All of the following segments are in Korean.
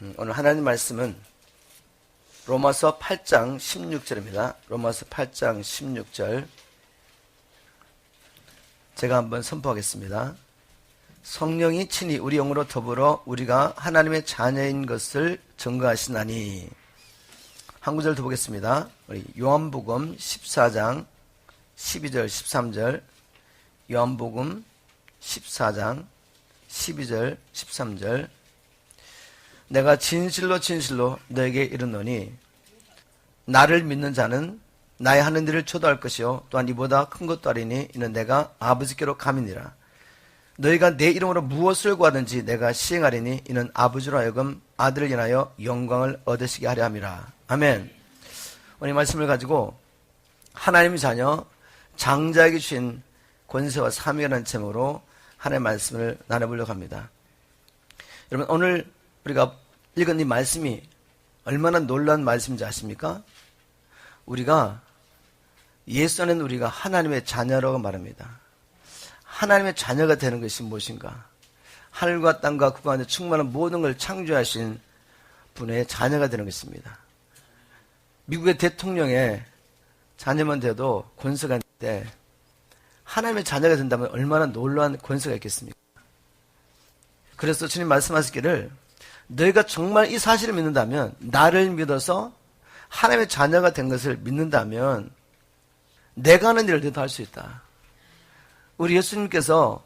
오늘 하나님 말씀은 로마서 8장 16절입니다. 로마서 8장 16절 제가 한번 선포하겠습니다. 성령이 친히 우리 영으로 더불어 우리가 하나님의 자녀인 것을 증거하시나니. 한 구절 더 보겠습니다. 우리 요한복음 14장 12절 13절 요한복음 14장 12절 13절 내가 진실로 진실로 너에게 이르노니 나를 믿는 자는 나의 하는 일을 초도할 것이요 또한 이보다 큰 것도 아리니 이는 내가 아버지께로 감이니라. 너희가 내 이름으로 무엇을 구하든지 내가 시행하리니 이는 아버지로 하여금 아들을 인하여 영광을 얻으시게 하려 함이라. 아멘. 오늘 이 말씀을 가지고 하나님의 자녀 장자에게 주신 권세와 사명이라는 제목으로 하나님의 말씀을 나눠보려고 합니다. 여러분, 오늘 우리가 읽은 이 말씀이 얼마나 놀라운 말씀인지 아십니까? 우리가 예수 안에 우리가 하나님의 자녀라고 말합니다. 하나님의 자녀가 되는 것이 무엇인가? 하늘과 땅과 그 가운데 충만한 모든 걸 창조하신 분의 자녀가 되는 것입니다. 미국의 대통령의 자녀만 돼도 권세가 있는데 하나님의 자녀가 된다면 얼마나 놀라운 권세가 있겠습니까? 그래서 주님 말씀하시기를 너희가 정말 이 사실을 믿는다면, 나를 믿어서 하나님의 자녀가 된 것을 믿는다면 내가 하는 일을 너희도 할 수 있다. 우리 예수님께서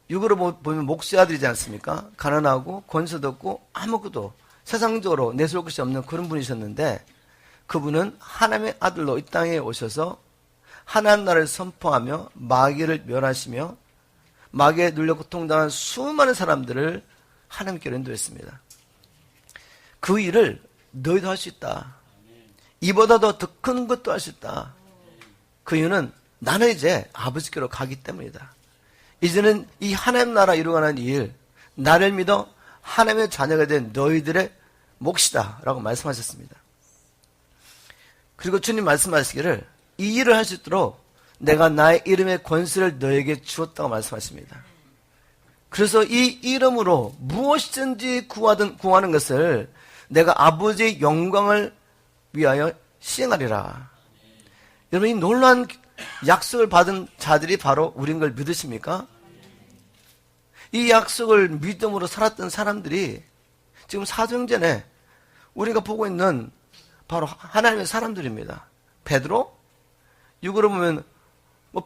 육으로 보면 목수의 아들이지 않습니까? 가난하고 권세도 없고 아무것도 세상적으로 내세울 것이 없는 그런 분이셨는데 그분은 하나님의 아들로 이 땅에 오셔서 하나님 나라를 선포하며 마귀를 멸하시며 마귀에 눌려 고통당한 수많은 사람들을 하나님께로 인도했습니다. 그 일을 너희도 할 수 있다. 이보다도 더 큰 것도 할 수 있다. 그 이유는 나는 이제 아버지께로 가기 때문이다. 이제는 이 하나님 나라 이루어가는 일, 나를 믿어 하나님의 자녀가 된 너희들의 몫이다 라고 말씀하셨습니다. 그리고 주님 말씀하시기를 이 일을 할 수 있도록 내가 나의 이름의 권세를 너에게 주었다고 말씀하십니다. 그래서 이 이름으로 무엇이든지 구하는 것을 내가 아버지의 영광을 위하여 시행하리라. 여러분, 이 놀라운 약속을 받은 자들이 바로 우리인 걸 믿으십니까? 이 약속을 믿음으로 살았던 사람들이 지금 사도행전에 우리가 보고 있는 바로 하나님의 사람들입니다. 베드로, 육으로 보면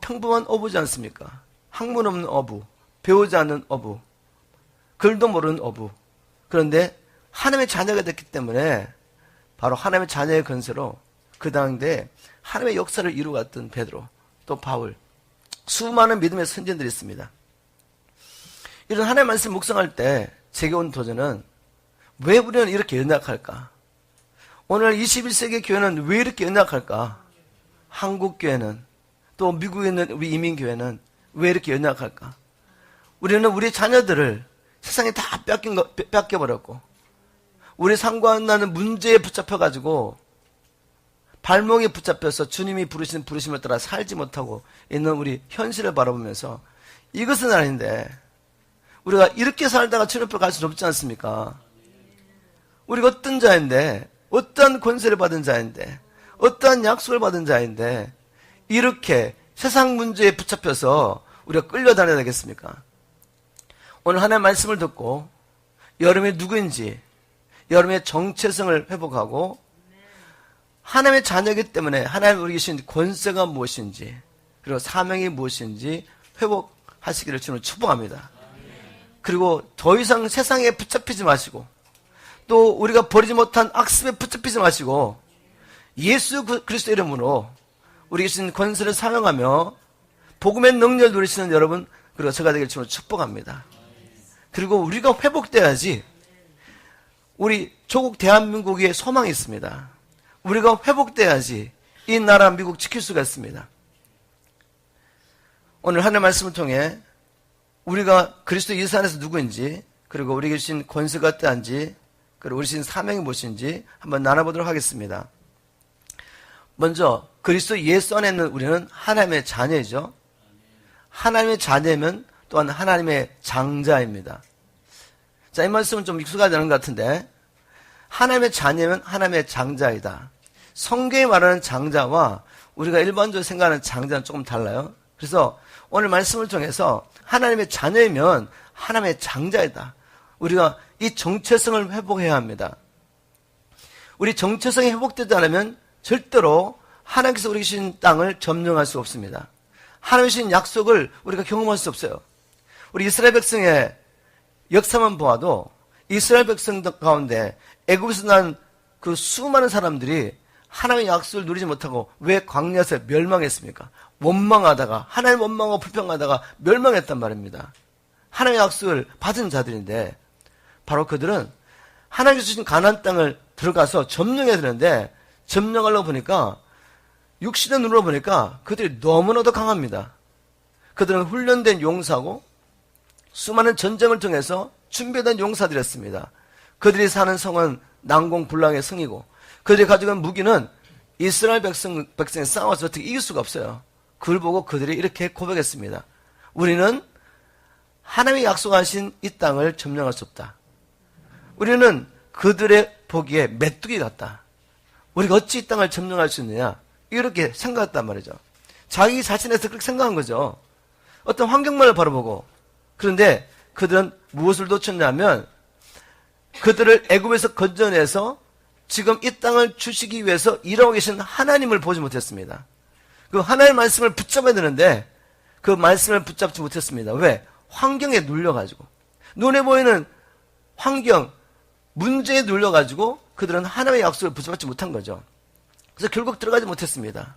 평범한 어부지 않습니까? 학문 없는 어부, 배우지 않는 어부, 글도 모르는 어부. 그런데 하나님의 자녀가 됐기 때문에 바로 하나님의 자녀의 건세로 그 당대에 하나님의 역사를 이루어갔던 베드로, 또 바울, 수많은 믿음의 선진들이 있습니다. 이런 하나님의 말씀 묵상할 때 제게 온 도전은 왜 우리는 이렇게 연약할까? 오늘 21세기 교회는 왜 이렇게 연약할까? 한국 교회는, 또 미국에 있는 우리 이민교회는 왜 이렇게 연약할까? 우리는 우리 자녀들을 세상에 다 뺏겨버렸고, 우리 상관나는 문제에 붙잡혀가지고, 발목에 붙잡혀서 주님이 부르신 부르심을 따라 살지 못하고 있는 우리 현실을 바라보면서 이것은 아닌데, 우리가 이렇게 살다가 주님 앞에 갈 수는 없지 않습니까? 우리가 어떤 자인데, 어떠한 권세를 받은 자인데, 어떠한 약속을 받은 자인데, 이렇게 세상 문제에 붙잡혀서 우리가 끌려다녀야 되겠습니까? 오늘 하나님의 말씀을 듣고 여러분이 누구인지, 여러분의 정체성을 회복하고 하나님의 자녀이기 때문에 하나님 우리에게 주신 권세가 무엇인지, 그리고 사명이 무엇인지 회복하시기를 주는 축복합니다. 그리고 더 이상 세상에 붙잡히지 마시고, 또 우리가 버리지 못한 악습에 붙잡히지 마시고 예수 그리스도 이름으로 우리에게 주신 권세를 사용하며 복음의 능력을 누리시는 여러분, 그리고 제가 되길 주로 축복합니다. 그리고 우리가 회복돼야지 우리 조국 대한민국에 소망이 있습니다. 우리가 회복돼야지 이 나라 미국 지킬 수가 있습니다. 오늘 하나님의 말씀을 통해 우리가 그리스도 예수 안에서 누구인지, 그리고 우리에게 주신 권세가 어떠한지, 그리고 우리 주신 사명이 무엇인지 한번 나눠보도록 하겠습니다. 먼저 그리스도 예수 안에 있는 우리는 하나님의 자녀이죠. 하나님의 자녀면 또한 하나님의 장자입니다. 자, 이 말씀은 좀 익숙하지 않은 것 같은데 하나님의 자녀면 하나님의 장자이다. 성경이 말하는 장자와 우리가 일반적으로 생각하는 장자는 조금 달라요. 그래서 오늘 말씀을 통해서 하나님의 자녀이면 하나님의 장자이다. 우리가 이 정체성을 회복해야 합니다. 우리 정체성이 회복되지 않으면 절대로 하나님께서 우리 주신 땅을 점령할 수 없습니다. 하나님 주신 약속을 우리가 경험할 수 없어요. 우리 이스라엘 백성의 역사만 보아도 이스라엘 백성 가운데 애굽에서 난 그 수많은 사람들이 하나님의 약속을 누리지 못하고 왜 광야에서 멸망했습니까? 원망하다가 하나님 원망하고 불평하다가 멸망했단 말입니다. 하나님의 약속을 받은 자들인데 바로 그들은 하나님께서 주신 가나안 땅을 들어가서 점령해야 되는데 점령하려고 보니까 육신의 눈으로 보니까 그들이 너무나도 강합니다. 그들은 훈련된 용사고 수많은 전쟁을 통해서 준비된 용사들이었습니다. 그들이 사는 성은 난공불락의 성이고 그들이 가지고 있는 무기는 이스라엘 백성이 싸워서 어떻게 이길 수가 없어요. 그걸 보고 그들이 이렇게 고백했습니다. 우리는 하나님이 약속하신 이 땅을 점령할 수 없다. 우리는 그들의 보기에 메뚜기 같다. 우리가 어찌 이 땅을 점령할 수 있느냐 이렇게 생각했단 말이죠. 자기 자신에서 그렇게 생각한 거죠. 어떤 환경만을 바라보고. 그런데 그들은 무엇을 놓쳤냐면 그들을 애굽에서 건져내서 지금 이 땅을 주시기 위해서 일하고 계신 하나님을 보지 못했습니다. 그 하나님의 말씀을 붙잡아야 되는데 그 말씀을 붙잡지 못했습니다. 왜? 환경에 눌려가지고 눈에 보이는 환경, 문제에 눌려가지고 그들은 하나님의 약속을 붙잡지 못한 거죠. 그래서 결국 들어가지 못했습니다.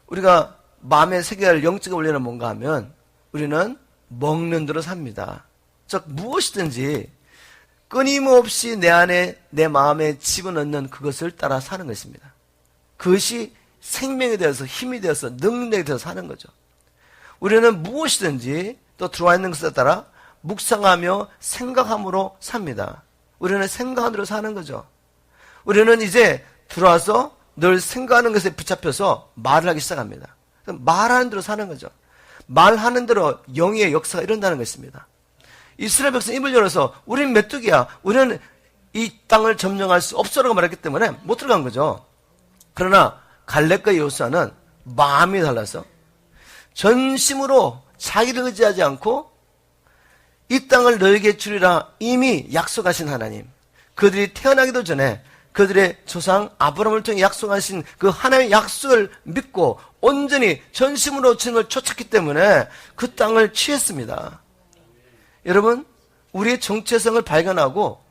우리가 마음의 세계를 영적인 원리는 뭔가 하면 우리는 먹는 대로 삽니다. 즉 무엇이든지 끊임없이 내 안에 내 마음에 집어넣는 그것을 따라 사는 것입니다. 그것이 생명이 되어서 힘이 되어서 능력이 되어서 사는 거죠. 우리는 무엇이든지 또 들어와 있는 것에 따라 묵상하며 생각함으로 삽니다. 우리는 생각하는 대로 사는 거죠. 우리는 이제 들어와서 늘 생각하는 것에 붙잡혀서 말을 하기 시작합니다. 말하는 대로 사는 거죠. 말하는 대로 영의 역사가 일어난다는 것입니다. 이스라엘 백성 입을 열어서 우리는 메뚜기야. 우리는 이 땅을 점령할 수 없어라고 말했기 때문에 못 들어간 거죠. 그러나 갈렙과 여호수아는 마음이 달라서 전심으로 자기를 의지하지 않고 이 땅을 너에게 주리라 이미 약속하신 하나님, 그들이 태어나기도 전에 그들의 조상 아브라함을 통해 약속하신 그 하나님의 약속을 믿고 온전히 전심으로 주님을 쫓았기 때문에 그 땅을 취했습니다. 여러분, 우리의 정체성을 발견하고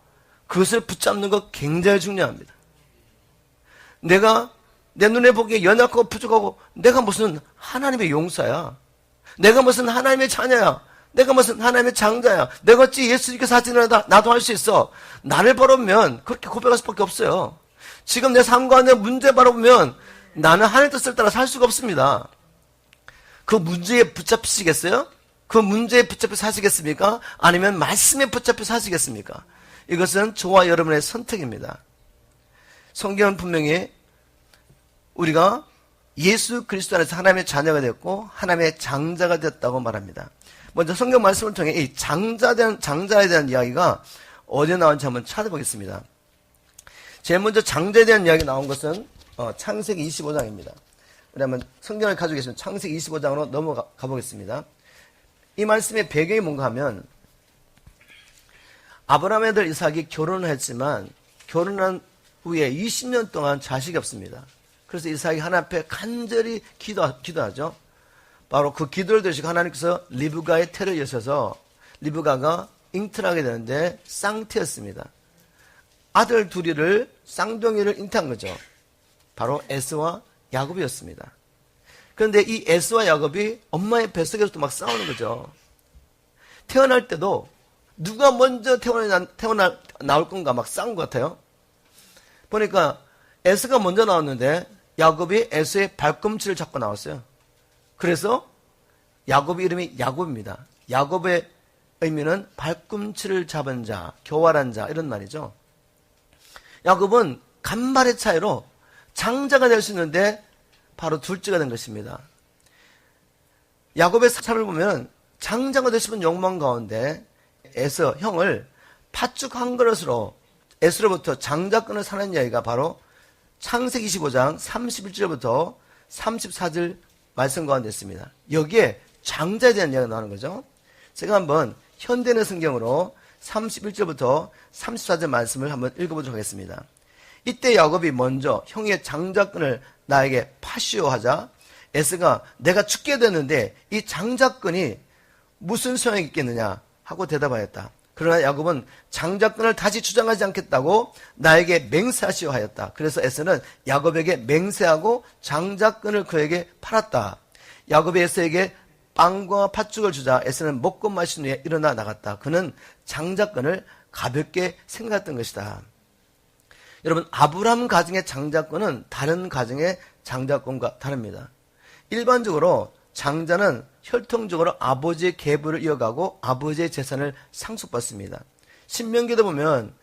그것을 붙잡는 것 굉장히 중요합니다. 내가 내 눈에 보기에 연약하고 부족하고 내가 무슨 하나님의 용사야. 내가 무슨 하나님의 자녀야. 내가 무슨 하나님의 장자야. 내가 어찌 예수님께서 하시는 나도 할 수 있어. 나를 바라보면 그렇게 고백할 수밖에 없어요. 지금 내 삶과 내 문제 바라보면 나는 하나님 뜻을 따라 살 수가 없습니다. 그 문제에 붙잡히시겠어요? 그 문제에 붙잡혀 사시겠습니까? 아니면 말씀에 붙잡혀 사시겠습니까? 이것은 저와 여러분의 선택입니다. 성경은 분명히 우리가 예수 그리스도 안에서 하나님의 자녀가 되었고 하나님의 장자가 되었다고 말합니다. 먼저 성경 말씀을 통해 이 장자에 대한 이야기가 어디에 나온지 한번 찾아보겠습니다. 제일 먼저 장자에 대한 이야기 나온 것은 창세기 25장입니다. 우리 한번 성경을 가지고 계시면 창세기 25장으로 넘어가 보겠습니다. 이 말씀의 배경이 뭔가 하면 아브라함의 아들 이삭이 결혼을 했지만 결혼한 후에 20년 동안 자식이 없습니다. 그래서 이삭이 하나님 앞에 간절히 기도하죠. 바로 그 기도를 들으시고 하나님께서 리브가의 태를 여셔서 리브가가 잉태하게 되는데 쌍태였습니다. 아들 둘이를 쌍둥이를 잉태한 거죠. 바로 에서와 야곱이었습니다. 그런데 이 에서와 야곱이 엄마의 뱃속에서 또 막 싸우는 거죠. 태어날 때도 누가 먼저 나올 건가 막 싸운 것 같아요. 보니까 에서가 먼저 나왔는데 야곱이 에서의 발꿈치를 잡고 나왔어요. 그래서 야곱의 이름이 야곱입니다. 야곱의 의미는 발꿈치를 잡은 자, 교활한 자 이런 말이죠. 야곱은 간발의 차이로 장자가 될 수 있는데 바로 둘째가 된 것입니다. 야곱의 삶을 보면 장자가 되시는 욕망 가운데 에서 형을 팥죽 한 그릇으로 에스로부터 장자권을 사는 이야기가 바로 창세기 25장 31절부터 34절 말씀 가운데 있습니다. 여기에 장자에 대한 이야기가 나오는 거죠. 제가 한번 현대의 성경으로 31절부터 34절 말씀을 한번 읽어보도록 하겠습니다. 이때 야곱이 먼저 형의 장자권을 나에게 파시오 하자 에서가 내가 죽게 됐는데 이 장자권이 무슨 소용이 있겠느냐 하고 대답하였다. 그러나 야곱은 장자권을 다시 주장하지 않겠다고 나에게 맹세하시오 하였다. 그래서 에서는 야곱에게 맹세하고 장자권을 그에게 팔았다. 야곱이 에서에게 빵과 팥죽을 주자 에서는 먹고 마신 후에 일어나 나갔다. 그는 장자권을 가볍게 생각했던 것이다. 여러분, 아브라함 가정의 장자권은 다른 가정의 장자권과 다릅니다. 일반적으로 장자는 혈통적으로 아버지의 계보를 이어가고 아버지의 재산을 상속받습니다. 신명기도 보면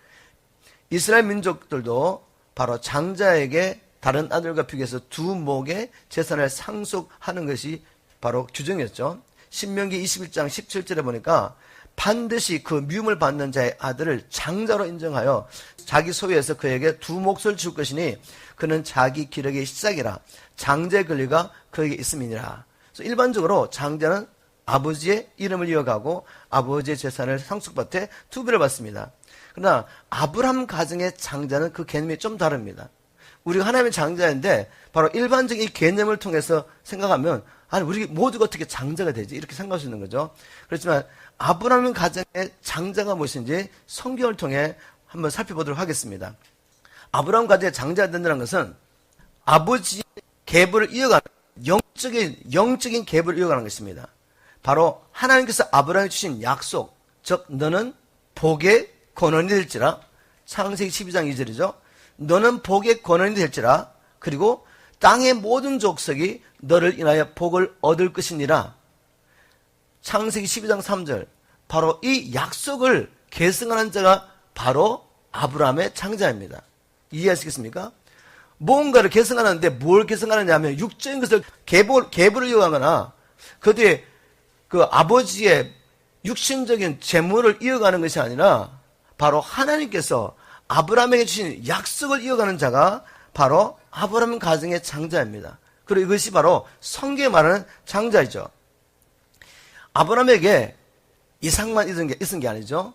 이스라엘 민족들도 바로 장자에게 다른 아들과 비교해서 두 목의 재산을 상속하는 것이 바로 규정이었죠. 신명기 21장 17절에 보니까 반드시 그 미움을 받는 자의 아들을 장자로 인정하여 자기 소유에서 그에게 두 몫을 줄 것이니 그는 자기 기력의 시작이라 장자의 권리가 그에게 있음이니라. 그래서 일반적으로 장자는 아버지의 이름을 이어가고 아버지의 재산을 상속받되 두 배를 받습니다. 그러나 아브라함 가정의 장자는 그 개념이 좀 다릅니다. 우리가 하나님의 장자인데 바로 일반적인 이 개념을 통해서 생각하면 아니 우리 모두가 어떻게 장자가 되지? 이렇게 생각할 수 있는 거죠. 그렇지만 아브라함 가정의 장자가 무엇인지 성경을 통해 한번 살펴보도록 하겠습니다. 아브라함 가정의 장자가 된다는 것은 아버지의 계보를 이어가는 영적인 계보를 이어가는 것입니다. 바로 하나님께서 아브라함에 주신 약속, 즉 너는 복의 권원이 될지라. 창세기 12장 2절이죠. 너는 복의 권원이 될지라. 그리고 땅의 모든 족속이 너를 인하여 복을 얻을 것이니라. 창세기 12장 3절. 바로 이 약속을 계승하는 자가 바로 아브라함의 장자입니다. 이해하시겠습니까? 뭔가를 계승하는데 뭘 계승하느냐 하면 육적인 것을 계보를 이어가거나 그 뒤에 그 아버지의 육신적인 재물을 이어가는 것이 아니라 바로 하나님께서 아브라함에게 주신 약속을 이어가는 자가 바로 아브라함 가정의 장자입니다. 그리고 이것이 바로 성경에 말하는 장자이죠. 아브라함에게 이삭만 있은 게 아니죠.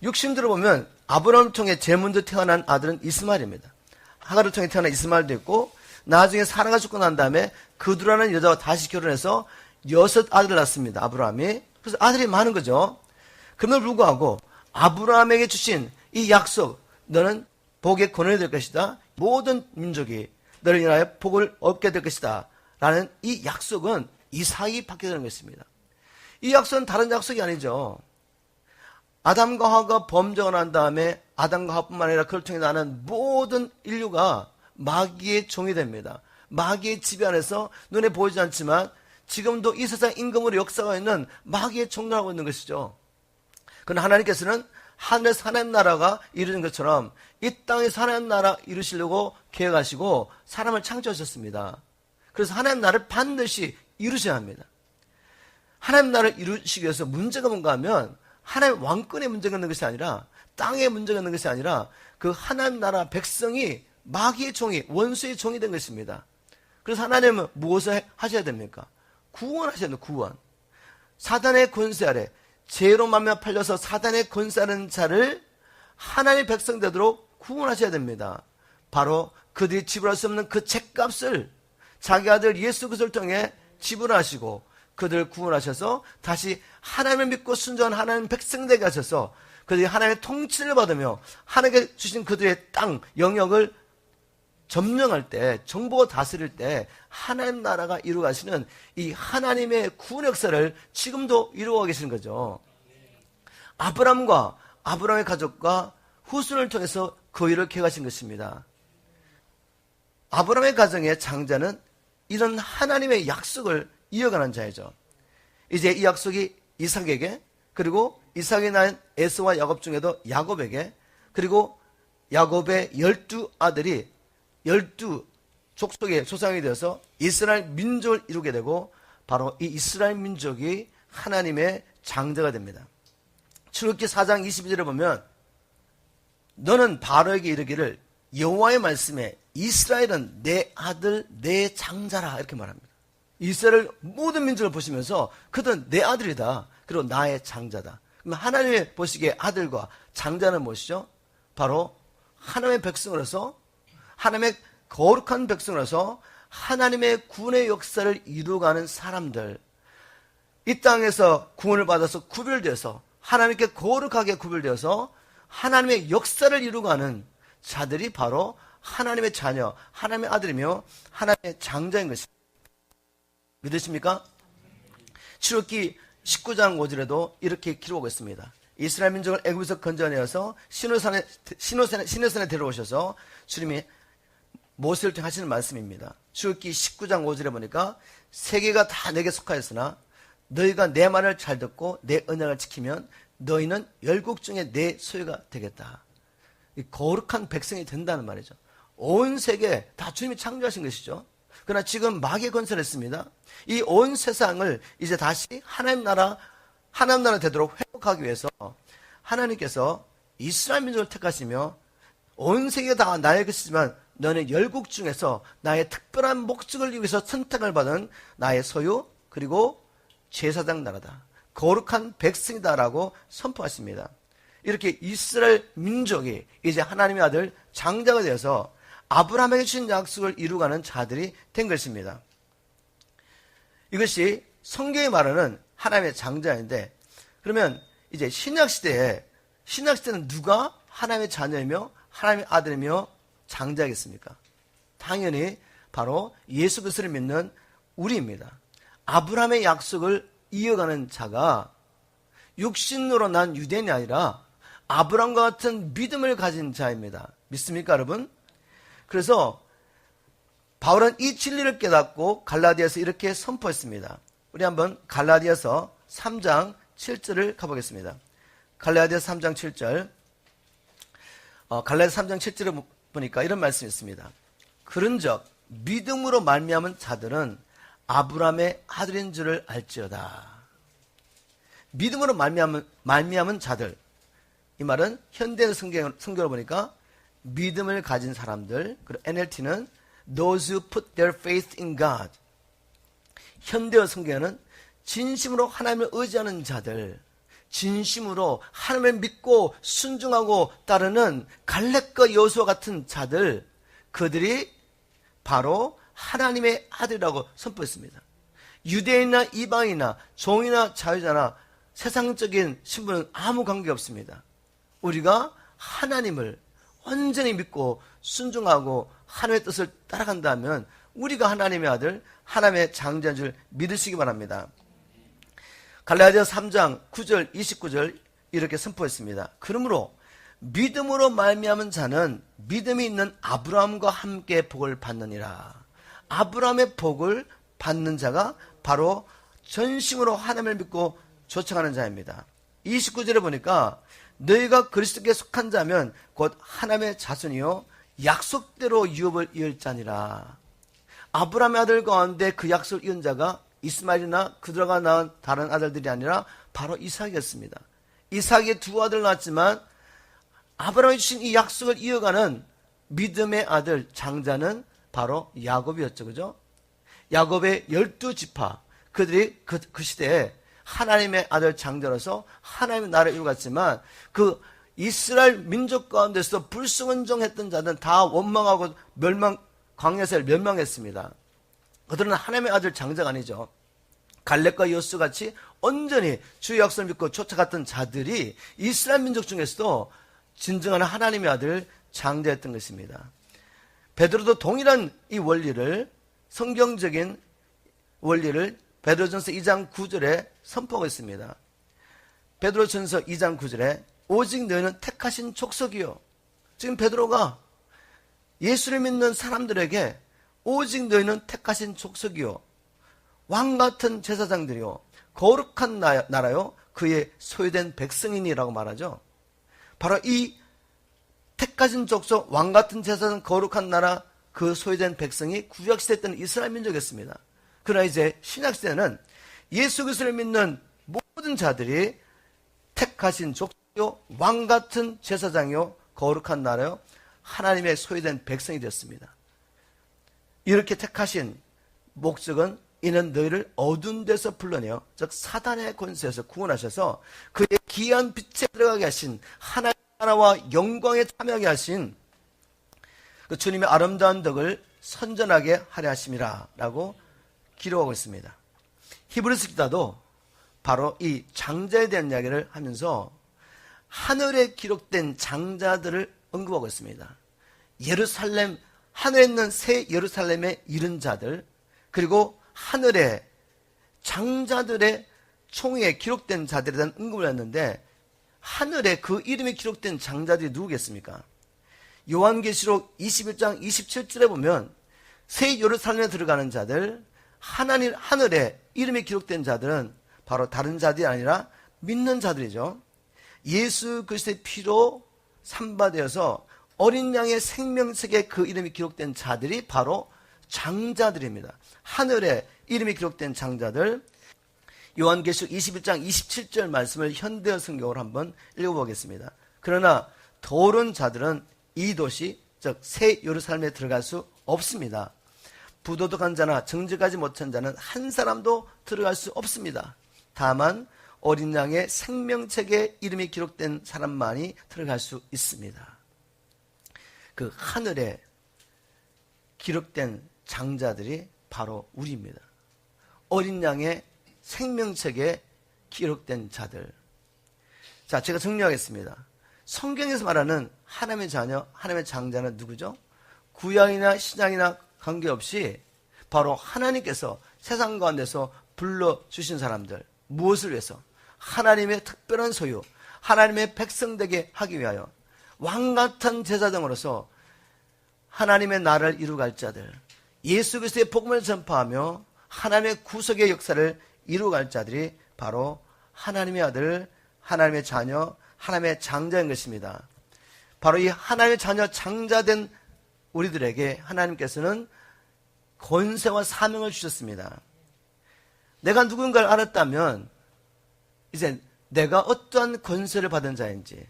육신들을 보면 아브라함을 통해 제일 먼저 태어난 아들은 이스마엘입니다. 하가를 통해 태어난 이스마엘도 있고 나중에 사라가 죽고 난 다음에 그두라는 여자와 다시 결혼해서 6 아들을 낳습니다. 아브라함이. 그래서 아들이 많은 거죠. 그럼에도 불구하고 아브라함에게 주신 이 약속, 너는 복의 권원이 될 것이다. 모든 민족이 너를 인하여 복을 얻게 될 것이다. 라는 이 약속은 이삭이 받게 되는 것입니다. 이 약속은 다른 약속이 아니죠. 아담과 하와가 범죄가 난 다음에 아담과 하와뿐만 아니라 그를 통해 나는 모든 인류가 마귀의 종이 됩니다. 마귀의 지배 안에서 눈에 보이지 않지만 지금도 이 세상 임금으로 역사가 있는 마귀의 종로하고 있는 것이죠. 그러나 하나님께서는 하늘에서 하나님 나라가 이루어진 것처럼 이 땅에서 하나님 나라 이루시려고 계획하시고 사람을 창조하셨습니다. 그래서 하나님 나라를 반드시 이루셔야 합니다. 하나님 나라를 이루시기 위해서 문제가 뭔가 하면 하나님 왕권의 문제가 있는 것이 아니라 땅의 문제가 있는 것이 아니라 그 하나님 나라 백성이 마귀의 종이 원수의 종이 된 것입니다. 그래서 하나님은 무엇을 하셔야 됩니까? 구원하셔야 됩니다. 구원. 사단의 권세 아래 죄로 말미암아 팔려서 사단의 권세하는 자를 하나님의 백성 되도록 구원하셔야 됩니다. 바로 그들이 지불할 수 없는 그 책값을 자기 아들 예수 그리스도를 통해 지불하시고 그들을 구원하셔서 다시 하나님을 믿고 순종한 하나님 백성 되게 하셔서 그들이 하나님의 통치를 받으며 하나님께 주신 그들의 땅 영역을 점령할 때, 정복을 다스릴 때 하나님 나라가 이루어가시는 이 하나님의 구원 역사를 지금도 이루어가고 계시는 거죠. 아브라함과 아브라함의 가족과 후손을 통해서 그 일을 계획하신 것입니다. 아브라함의 가정의 장자는 이런 하나님의 약속을 이어가는 자이죠. 이제 이 약속이 이삭에게, 그리고 이삭이 낳은 에서와 야곱 중에도 야곱에게, 그리고 야곱의 12 아들이 12 족속의 조상이 되어서 이스라엘 민족을 이루게 되고 바로 이 이스라엘 민족이 하나님의 장자가 됩니다. 출애굽기 4장 22절에 보면 너는 바로에게 이르기를 여호와의 말씀에 이스라엘은 내 아들 내 장자라 이렇게 말합니다. 이스라엘 모든 민족을 보시면서 그들은 내 아들이다. 그리고 나의 장자다. 그럼 하나님의 보시기에 아들과 장자는 무엇이죠? 바로 하나님의 백성으로서 하나님의 거룩한 백성으로서 하나님의 구원의 역사를 이루어가는 사람들, 이 땅에서 구원을 받아서 구별되어서 하나님께 거룩하게 구별되어서 하나님의 역사를 이루어가는 자들이 바로 하나님의 자녀, 하나님의 아들이며 하나님의 장자인 것입니다. 믿으십니까? 출애굽기 19장 5절에도 이렇게 기록하고 있습니다. 이스라엘 민족을 애굽에서 건져내어서 시내산에 데려오셔서 주님이 모세를 통해 하시는 말씀입니다. 출애굽기 19장 5절에 보니까 세계가 다 내게 속하였으나 너희가 내 말을 잘 듣고 내 언약을 지키면 너희는 열국 중에 내 소유가 되겠다. 이 거룩한 백성이 된다는 말이죠. 온 세계 다 주님이 창조하신 것이죠. 그러나 지금 마귀 건설했습니다. 이 온 세상을 이제 다시 하나님 나라 되도록 회복하기 위해서 하나님께서 이스라엘 민족을 택하시며 온 세계가 다 나의 것이지만 너는 열국 중에서 나의 특별한 목적을 위해서 선택을 받은 나의 소유 그리고 제사장 나라다. 거룩한 백성이다라고 선포하십니다. 이렇게 이스라엘 민족이 이제 하나님의 아들 장자가 되어서 아브라함에게 주신 약속을 이루어가는 자들이 된 것입니다. 이것이 성경이 말하는 하나님의 장자인데, 그러면 이제 신약시대는 누가 하나님의 자녀이며 하나님의 아들이며 장자겠습니까? 당연히 바로 예수 그리스도를 믿는 우리입니다. 아브라함의 약속을 이어가는 자가 육신으로 난 유대인이 아니라 아브라함과 같은 믿음을 가진 자입니다. 믿습니까, 여러분? 그래서 바울은 이 진리를 깨닫고 갈라디아서 이렇게 선포했습니다. 우리 한번 갈라디아서 3장 7절을 가보겠습니다. 갈라디아서 3장 7절. 갈라디아서 3장 7절을 보니까 이런 말씀이 있습니다. 그런즉 믿음으로 말미암은 자들은 아브라함의 아들인 줄을 알지어다. 믿음으로 말미암은 자들. 이 말은 현대 성경을 보니까 믿음을 가진 사람들, 그리고 NLT는 those who put their faith in God. 현대어 성경에는 진심으로 하나님을 의지하는 자들, 진심으로 하나님을 믿고 순종하고 따르는 갈렙과 여호수아 같은 자들, 그들이 바로 하나님의 아들이라고 선포했습니다. 유대인이나 이방이나 종이나 자유자나 세상적인 신분은 아무 관계없습니다. 우리가 하나님을 온전히 믿고 순종하고 하나님의 뜻을 따라간다면 우리가 하나님의 아들, 하나님의 장자인 줄 믿으시기 바랍니다. 갈라디아 3장 9절 29절 이렇게 선포했습니다. 그러므로 믿음으로 말미암은 자는 믿음이 있는 아브라함과 함께 복을 받느니라. 아브라함의 복을 받는 자가 바로 전심으로 하나님을 믿고 쫓아가는 자입니다. 29절에 보니까 너희가 그리스도께 속한 자면 곧 하나님의 자손이요 약속대로 유업을 이을 자니라. 아브라함의 아들 가운데 그 약속을 이은 자가 이스마엘이나 그들과 낳은 다른 아들들이 아니라 바로 이삭이었습니다. 이삭이 두 아들 낳았지만 아브라함이 주신 이 약속을 이어가는 믿음의 아들 장자는 바로 야곱이었죠. 그죠? 야곱의 12지파, 그들이 그 시대에 하나님의 아들 장자로서 하나님의 나라를 이루었지만 그 이스라엘 민족 가운데서 불순종했던 자들은 다 원망하고 광야에서 멸망했습니다. 그들은 하나님의 아들 장자가 아니죠. 갈렙과 여호수 같이 온전히 주의 약속을 믿고 쫓아갔던 자들이 이스라엘 민족 중에서도 진정한 하나님의 아들 장자였던 것입니다. 베드로도 동일한 이 원리를, 성경적인 원리를 베드로전서 2장 9절에 선포하고 있습니다. 베드로전서 2장 9절에 오직 너희는 택하신 족속이요. 지금 베드로가 예수를 믿는 사람들에게 오직 너희는 택하신 족속이요, 왕같은 제사장들이요, 거룩한 나라요, 그의 소유된 백성이니라고 말하죠. 바로 이 택하신 족속, 왕같은 제사장, 거룩한 나라, 그 소유된 백성이 구약시대 때는 이스라엘 민족이었습니다. 그러나 이제 신약시대는 예수 그리스도를 믿는 모든 자들이 택하신 족속이요, 왕같은 제사장이요, 거룩한 나라요 하나님의 소유된 백성이 되었습니다. 이렇게 택하신 목적은 이는 너희를 어두운 데서 불러내어 즉 사단의 권세에서 구원하셔서 그의 귀한 빛에 들어가게 하신 하나님의 나라와 영광에 참여하게 하신 그 주님의 아름다운 덕을 선전하게 하려 하심이라 라고 기록하고 있습니다. 히브리서 기자도 바로 이 장자에 대한 이야기를 하면서 하늘에 기록된 장자들을 언급하고 있습니다. 예루살렘, 하늘에 있는 새 예루살렘에 이른 자들, 그리고 하늘에 장자들의 총회에 기록된 자들에 대한 언급을 했는데, 하늘에 그 이름이 기록된 장자들이 누구겠습니까? 요한계시록 21장 27절에 보면 새 예루살렘에 들어가는 자들, 하늘에 이름이 기록된 자들은 바로 다른 자들이 아니라 믿는 자들이죠. 예수 그리스도의 피로 삼바되어서 어린 양의 생명책에 그 이름이 기록된 자들이 바로 장자들입니다. 하늘에 이름이 기록된 장자들. 요한계시록 21장 27절 말씀을 현대어 성경으로 한번 읽어보겠습니다. 그러나 더 옳은 자들은 이 도시 즉 새 예루살렘에 들어갈 수 없습니다. 부도덕한 자나 정직하지 못한 자는 한 사람도 들어갈 수 없습니다. 다만 어린 양의 생명책에 이름이 기록된 사람만이 들어갈 수 있습니다. 그 하늘에 기록된 장자들이 바로 우리입니다. 어린 양의 생명책에 기록된 자들. 자, 제가 정리하겠습니다. 성경에서 말하는 하나님의 자녀, 하나님의 장자는 누구죠? 구약이나 신약이나 관계없이 바로 하나님께서 세상 가운데서 불러주신 사람들. 무엇을 위해서? 하나님의 특별한 소유, 하나님의 백성 되게 하기 위하여 왕같은 제사장으로서 하나님의 나라를 이루갈 자들, 예수 그리스도의 복음을 전파하며 하나님의 구속의 역사를 이루갈 자들이 바로 하나님의 아들, 하나님의 자녀, 하나님의 장자인 것입니다. 바로 이 하나님의 자녀, 장자된 우리들에게 하나님께서는 권세와 사명을 주셨습니다. 내가 누군가를 알았다면 이제 내가 어떠한 권세를 받은 자인지,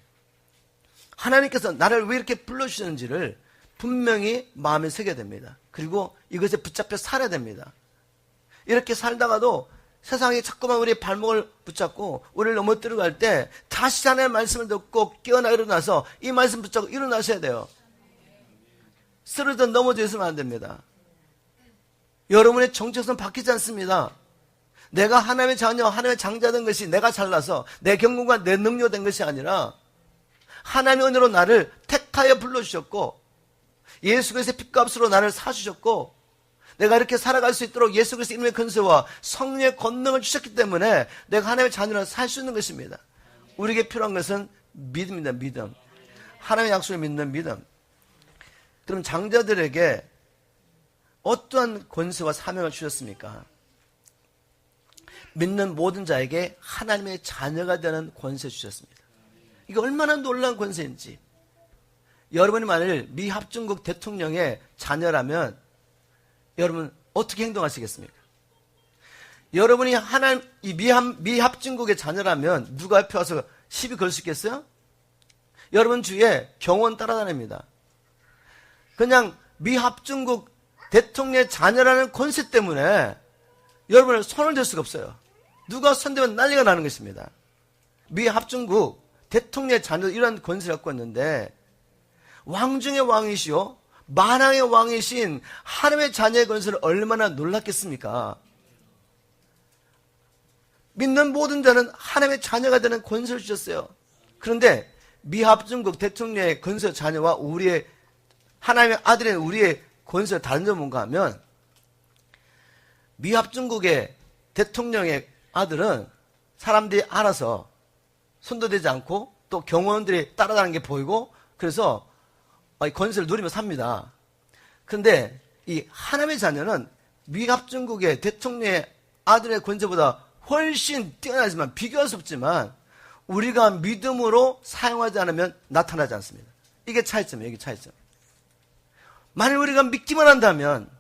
하나님께서 나를 왜 이렇게 불러주셨는지를 분명히 마음에 새겨야 됩니다. 그리고 이것에 붙잡혀 살아야 됩니다. 이렇게 살다가도 세상이 자꾸만 우리의 발목을 붙잡고 우리를 넘어뜨려 갈 때 다시 하나님의 말씀을 듣고 깨어나 일어나서 이 말씀 붙잡고 일어나셔야 돼요. 쓰러져 넘어져 있으면 안 됩니다. 여러분의 정체성은 바뀌지 않습니다. 내가 하나님의 자녀, 하나님의 장자된 것이 내가 잘나서 내 경륜과 내 능력 된 것이 아니라 하나님의 은혜로 나를 택하여 불러주셨고 예수 그리스도의 핏값으로 나를 사주셨고 내가 이렇게 살아갈 수 있도록 예수 그리스도 이름의 권세와 성령의 권능을 주셨기 때문에 내가 하나님의 자녀로 살 수 있는 것입니다. 우리에게 필요한 것은 믿음입니다. 믿음. 하나님의 약속을 믿는 믿음. 그럼 장자들에게 어떠한 권세와 사명을 주셨습니까? 믿는 모든 자에게 하나님의 자녀가 되는 권세 주셨습니다. 이게 얼마나 놀라운 권세인지. 여러분이 만일 미합중국 대통령의 자녀라면 여러분 어떻게 행동하시겠습니까? 여러분이 하나님 이 미합중국의 자녀라면 누가 옆에 와서 시비 걸 수 있겠어요? 여러분 주위에 경호원 따라다닙니다. 그냥 미합중국 대통령의 자녀라는 권세 때문에 여러분을 손을 댈 수가 없어요. 누가 손대면 난리가 나는 것입니다. 미합중국 대통령의 자녀 이런 권세를 갖고 있는데 왕 중의 왕이시오 만왕의 왕이신 하나님의 자녀의 권세를 얼마나 놀랐겠습니까? 믿는 모든 자는 하나님의 자녀가 되는 권세를 주셨어요. 그런데 미합중국 대통령의 권세 자녀와 우리의 하나님의 아들인 우리의 권세가 다른 점은 뭔가 하면 미합중국의 대통령의 아들은 사람들이 알아서 손도 대지 않고 또 경호원들이 따라다니는 게 보이고 그래서 권세를 누리며 삽니다. 그런데 이 하나님의 자녀는 미합중국의 대통령의 아들의 권세보다 훨씬 뛰어나지만 비교할 수 없지만 우리가 믿음으로 사용하지 않으면 나타나지 않습니다. 이게 차이점이에요. 이게 차이점. 만일 우리가 믿기만 한다면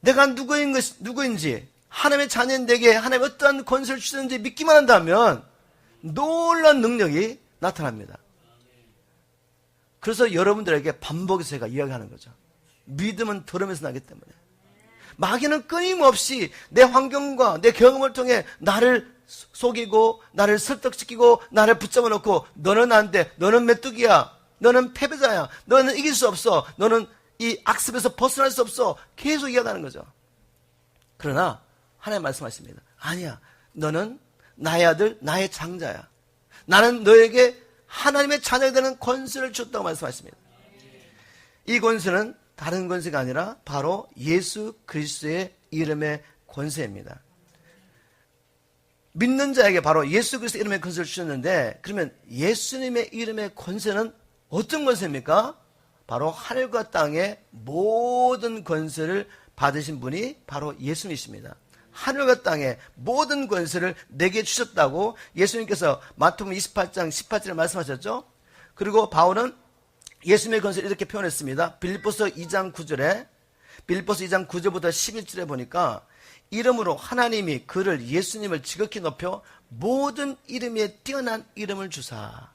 내가 누구인지 하나님의 자녀인 내게 하나님 어떠한 권세를 주셨는지 믿기만 한다면 놀라운 능력이 나타납니다. 그래서 여러분들에게 반복해서 제가 이야기하는 거죠. 믿음은 들으면서 나기 때문에. 마귀는 끊임없이 내 환경과 내 경험을 통해 나를 속이고 나를 설득시키고 나를 붙잡아 놓고 너는 안 돼, 너는 메뚜기야, 너는 패배자야, 너는 이길 수 없어, 너는 이 악습에서 벗어날 수 없어, 계속 이야기하는 거죠. 그러나 하나님 말씀하십니다. 아니야, 너는 나의 아들, 나의 장자야. 나는 너에게 하나님의 자녀가 되는 권세를 줬다고 말씀하십니다. 이 권세는 다른 권세가 아니라 바로 예수 그리스도의 이름의 권세입니다. 믿는 자에게 바로 예수 그리스도의 이름의 권세를 주셨는데, 그러면 예수님의 이름의 권세는 어떤 권세입니까? 바로 하늘과 땅의 모든 권세를 받으신 분이 바로 예수님이십니다. 하늘과 땅의 모든 권세를 내게 주셨다고 예수님께서 마태복음 28장 18절에 말씀하셨죠. 그리고 바울은 예수님의 권세를 이렇게 표현했습니다. 빌립보서 2장 9절에, 빌립보서 2장 9절부터 11절에 보니까 이름으로 하나님이 그를, 예수님을 지극히 높여 모든 이름에 뛰어난 이름을 주사.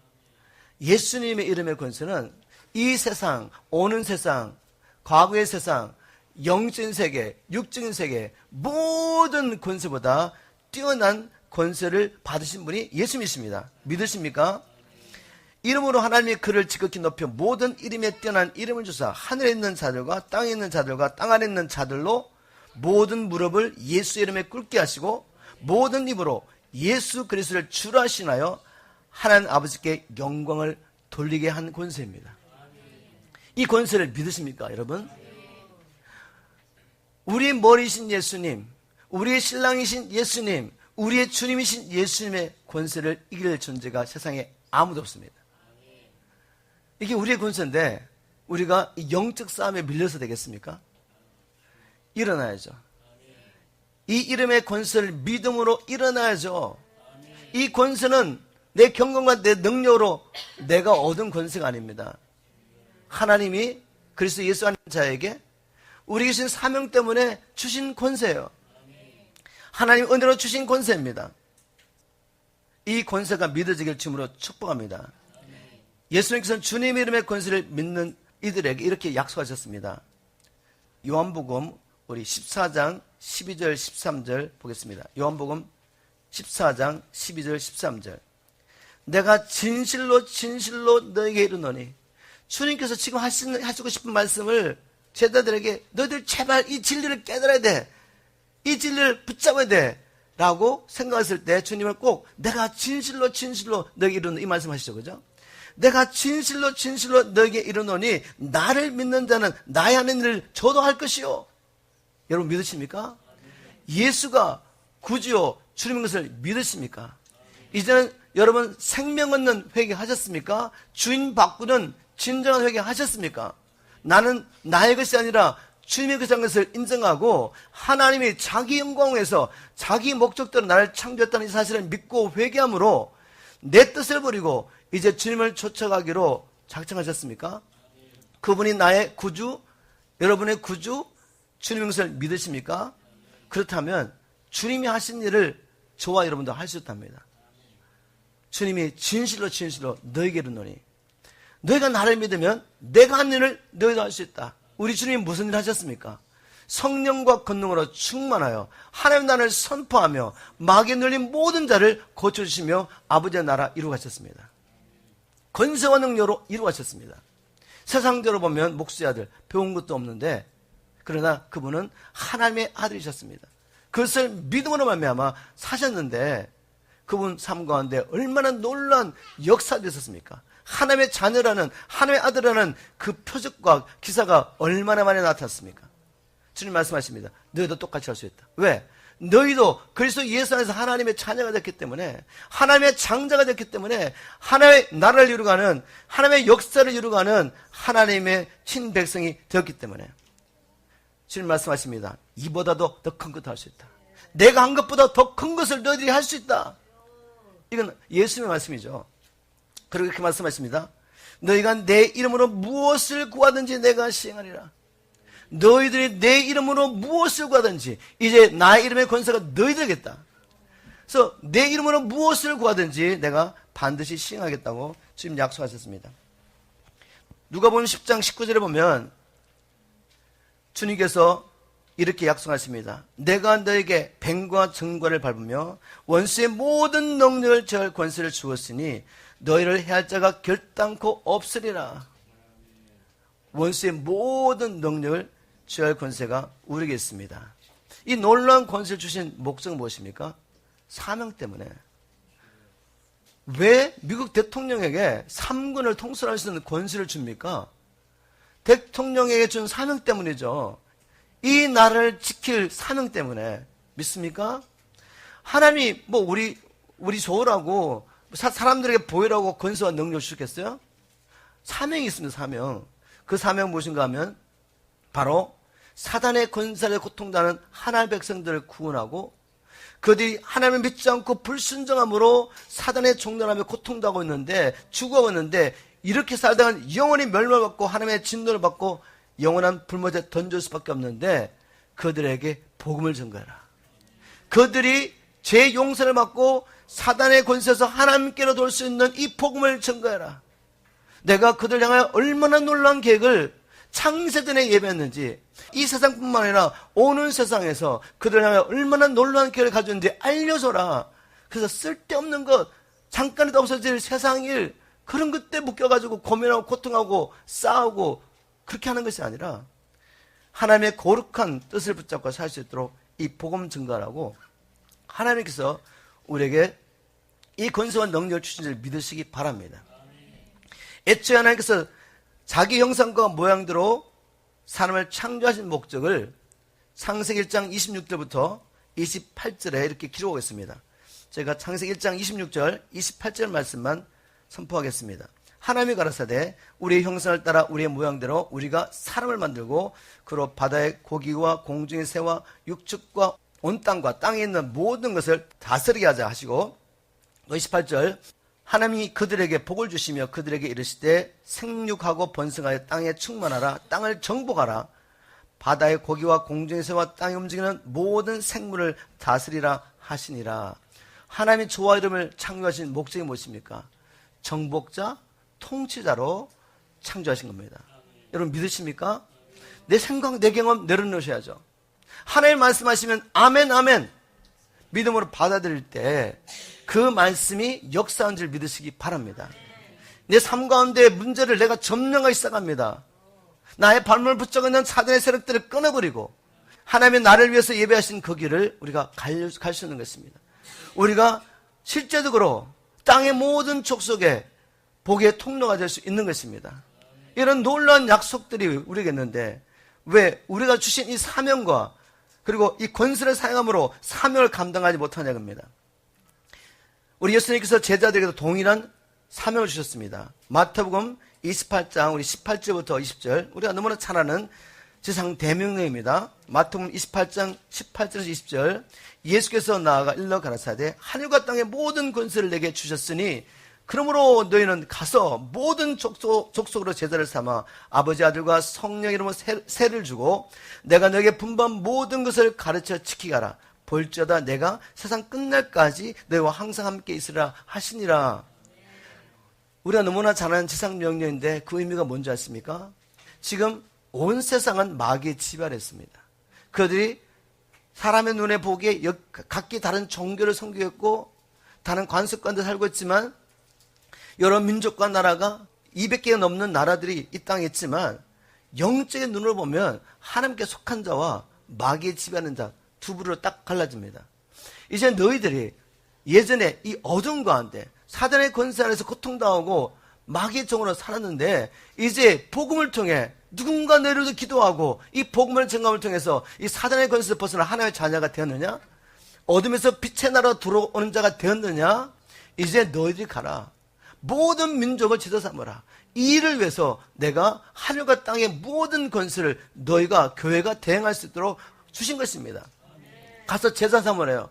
예수님의 이름의 권세는 이 세상, 오는 세상, 과거의 세상, 영적인 세계, 육적인 세계 모든 권세보다 뛰어난 권세를 받으신 분이 예수님이십니다. 믿으십니까? 이름으로 하나님이 그를 지극히 높여 모든 이름에 뛰어난 이름을 주사 하늘에 있는 자들과 땅에 있는 자들과 땅 안에 있는 자들로 모든 무릎을 예수 이름에 꿇게 하시고 모든 입으로 예수 그리스도를 주로 하시나요 하나님 아버지께 영광을 돌리게 한 권세입니다. 이 권세를 믿으십니까, 여러분? 우리의 머리이신 예수님, 우리의 신랑이신 예수님, 우리의 주님이신 예수님의 권세를 이길 존재가 세상에 아무도 없습니다. 이게 우리의 권세인데 우리가 이 영적 싸움에 밀려서 되겠습니까? 일어나야죠. 이 이름의 권세를 믿음으로 일어나야죠. 이 권세는 내 경건과 내 능력으로 내가 얻은 권세가 아닙니다. 하나님이 그리스도 예수 안에 자에게 우리 계신 사명 때문에 주신 권세예요. 하나님 은혜로 주신 권세입니다. 이 권세가 믿어지길 주님으로 축복합니다. 예수님께서는 주님의 이름의 권세를 믿는 이들에게 이렇게 약속하셨습니다. 요한복음 우리 14장 12절 13절 보겠습니다. 요한복음 14장 12절 13절. 내가 진실로 진실로 너에게 이르노니, 주님께서 지금 하시고 싶은 말씀을 제자들에게 너희들 제발 이 진리를 깨달아야 돼, 이 진리를 붙잡아야 돼 라고 생각했을 때 주님은 꼭 내가 진실로 진실로 너에게 이르노니 이 말씀하시죠. 그죠? 내가 진실로 진실로 너에게 이르노니 나를 믿는 자는 나의 하는 일을 저도 할 것이요. 여러분 믿으십니까? 예수가 구주요 주님인 것을 믿으십니까? 이제는 여러분 생명 얻는 회개 하셨습니까? 주인 바꾸는 진정한 회개 하셨습니까? 나는 나의 것이 아니라 주님의 것이라는 것을 인정하고 하나님이 자기 영광에서 자기 목적대로 나를 창조했다는 이 사실을 믿고 회개함으로 내 뜻을 버리고 이제 주님을 쫓아가기로 작정하셨습니까? 그분이 나의 구주, 여러분의 구주, 주님의 것을 믿으십니까? 그렇다면 주님이 하신 일을 저와 여러분도 할 수 있답니다. 주님이 진실로 진실로 너에게 이르노니, 너희가 나를 믿으면 내가 한 일을 너희도 할 수 있다. 우리 주님이 무슨 일 하셨습니까? 성령과 권능으로 충만하여 하나님 나라를 선포하며 마귀에 눌린 모든 자를 고쳐주시며 아버지의 나라 이루가셨습니다. 권세와 능력으로 이루가셨습니다. 세상적으로 보면 목수의 아들, 배운 것도 없는데 그러나 그분은 하나님의 아들이셨습니다. 그것을 믿음으로 말미암아 사셨는데 그분 삶 가운데 얼마나 놀라운 역사가 있었습니까? 하나님의 자녀라는, 하나님의 아들이라는 그 표적과 기사가 얼마나 많이 나타났습니까? 주님 말씀하십니다. 너희도 똑같이 할 수 있다. 왜? 너희도 그리스도 예수 안에서 하나님의 자녀가 됐기 때문에, 하나님의 장자가 됐기 때문에, 하나님의 나라를 이루가는, 하나님의 역사를 이루가는 하나님의 친백성이 되었기 때문에 주님 말씀하십니다. 이보다도 더 큰 것도 할 수 있다. 내가 한 것보다 더 큰 것을 너희들이 할 수 있다. 이건 예수님의 말씀이죠. 그리고 이렇게 말씀하십니다. 너희가 내 이름으로 무엇을 구하든지 내가 시행하리라. 너희들이 내 이름으로 무엇을 구하든지 이제 나의 이름의 권세가 너희들에게겠다. 그래서 내 이름으로 무엇을 구하든지 내가 반드시 시행하겠다고 주님 약속하셨습니다. 누가복음 10장 19절에 보면 주님께서 이렇게 약속하십니다. 내가 너에게 뱀과 정관을 밟으며 원수의 모든 능력을 제할 권세를 주었으니 너희를 해할 자가 결단코 없으리라. 원수의 모든 능력을 제할 권세가 우리에게 있습니다. 이 놀라운 권세를 주신 목적은 무엇입니까? 사명 때문에. 왜 미국 대통령에게 3군을 통솔할 수 있는 권세를 줍니까? 대통령에게 준 사명 때문이죠. 이 나라를 지킬 사명 때문에. 믿습니까? 하나님이 뭐 우리 좋으라고 사람들에게 보이라고 권세와 능력을 주겠어요? 사명이 있습니다. 사명. 그 사명 무엇인가 하면 바로 사단의 권세를 고통당하는 하나님의 백성들을 구원하고 그들이 하나님을 믿지 않고 불순종함으로 사단의 종노함에 고통당하고 있는데 죽어가고 있는데 이렇게 살다가 영원히 멸망받고 하나님의 진노를 받고 영원한 불못에 던질 수밖에 없는데 그들에게 복음을 전가해라. 그들이 죄 용서를 받고 사단의 권세에서 하나님께로 돌 수 있는 이 복음을 전가해라. 내가 그들 향하여 얼마나 놀라운 계획을 창세전에 예배했는지 이 세상뿐만 아니라 오는 세상에서 그들 향하여 얼마나 놀라운 계획을 가졌는지 알려줘라. 그래서 쓸데없는 것, 잠깐에도 없어질 세상 일 그런 것 때 묶여가지고 고민하고 고통하고 싸우고 그렇게 하는 것이 아니라 하나님의 거룩한 뜻을 붙잡고 살 수 있도록 이 복음 증가라고 하나님께서 우리에게 이 권세와 능력을 주신 줄 믿으시기 바랍니다. 애초에 하나님께서 자기 형상과 모양대로 사람을 창조하신 목적을 창세기 1장 26절부터 28절에 이렇게 기록하고 있습니다. 제가 창세기 1장 26절, 28절 말씀만 선포하겠습니다. 하나님이 가라사대 우리의 형상을 따라 우리의 모양대로 우리가 사람을 만들고 그로 바다의 고기와 공중의 새와 육축과 온 땅과 땅에 있는 모든 것을 다스리게 하자 하시고 28절 하나님이 그들에게 복을 주시며 그들에게 이르시되 생육하고 번성하여 땅에 충만하라 땅을 정복하라 바다의 고기와 공중의 새와 땅에 움직이는 모든 생물을 다스리라 하시니라. 하나님이 저와 여러분을 창조하신 목적이 무엇입니까? 정복자, 통치자로 창조하신 겁니다. 여러분 믿으십니까? 내 생각, 내 경험 내려놓으셔야죠. 하나님 말씀하시면 아멘 아멘 믿음으로 받아들일 때 그 말씀이 역사한 줄 믿으시기 바랍니다. 내 삶 가운데 문제를 내가 점령하기 시작합니다. 나의 발목을 붙잡고 있는 사단의 세력들을 끊어버리고 하나님의 나를 위해서 예배하신 그 길을 우리가 갈 수 있는 것입니다. 우리가 실제적으로 땅의 모든 족속에 복의 통로가 될 수 있는 것입니다. 이런 놀라운 약속들이 우리에게 있는데 왜 우리가 주신 이 사명과 그리고 이 권세를 사용함으로 사명을 감당하지 못하냐 겁니다. 우리 예수님께서 제자들에게도 동일한 사명을 주셨습니다. 마태복음 28장 우리 18절부터 20절 우리가 너무나 잘 아는 지상 대명령입니다. 마태복음 28장 18절에서 20절 예수께서 나아가 일러 가라사대 하늘과 땅의 모든 권세를 내게 주셨으니 그러므로 너희는 가서 모든 족속으로 제자를 삼아 아버지 아들과 성령 이름으로 세를 주고 내가 너에게 분부한 모든 것을 가르쳐 지키게 하라. 볼지어다 내가 세상 끝날까지 너희와 항상 함께 있으라 하시니라. 우리가 너무나 잘 아는 지상 명령인데 그 의미가 뭔지 아십니까? 지금 온 세상은 마귀에 지배했습니다. 그들이 사람의 눈에 보기에 각기 다른 종교를 섬기고 다른 관습관도 살고 있지만 여러 민족과 나라가 200개가 넘는 나라들이 이 땅에 있지만 영적인 눈으로 보면 하나님께 속한 자와 마귀에 지배하는 자 두 부류로 딱 갈라집니다. 이제 너희들이 예전에 이 어둠 가운데 사단의 권세 안에서 고통당하고 마귀의 종으로 살았는데 이제 복음을 통해 누군가 내려도 기도하고 이 복음을 증감을 통해서 이 사단의 권세에서 벗어나 하나님의 자녀가 되었느냐? 어둠에서 빛의 나라로 들어오는 자가 되었느냐? 이제 너희들이 가라. 모든 민족을 지도 삼으라. 이 일을 위해서 내가 하늘과 땅의 모든 권세를 너희가 교회가 대행할 수 있도록 주신 것입니다. 가서 제자 삼으래요.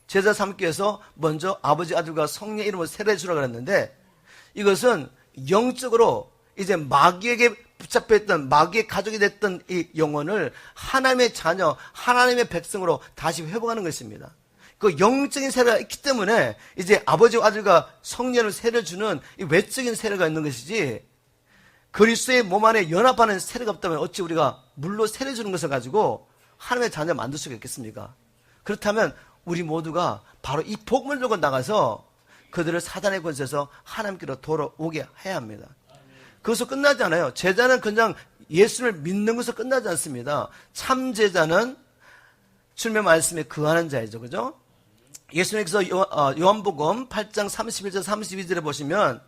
제자 삼기 위해서 먼저 아버지 아들과 성령 이름으로 세례 주라 그랬는데 이것은 영적으로 이제 마귀에게 붙잡혀있던 마귀의 가족이 됐던 이 영혼을 하나님의 자녀, 하나님의 백성으로 다시 회복하는 것입니다. 그 영적인 세례가 있기 때문에 이제 아버지와 아들과 성령을 세례를 주는 이 외적인 세례가 있는 것이지 그리스도의 몸 안에 연합하는 세례가 없다면 어찌 우리가 물로 세례 주는 것을 가지고 하나님의 자녀 만들 수가 있겠습니까? 그렇다면 우리 모두가 바로 이 복음을 들고 나가서 그들을 사단의 권세에서 하나님께로 돌아오게 해야 합니다. 그것으로 끝나지 않아요. 제자는 그냥 예수를 믿는 것으로 끝나지 않습니다. 참 제자는 주님의 말씀에 거하는 자이죠. 그죠? 예수님께서 요한복음 8장 31절 32절에 보시면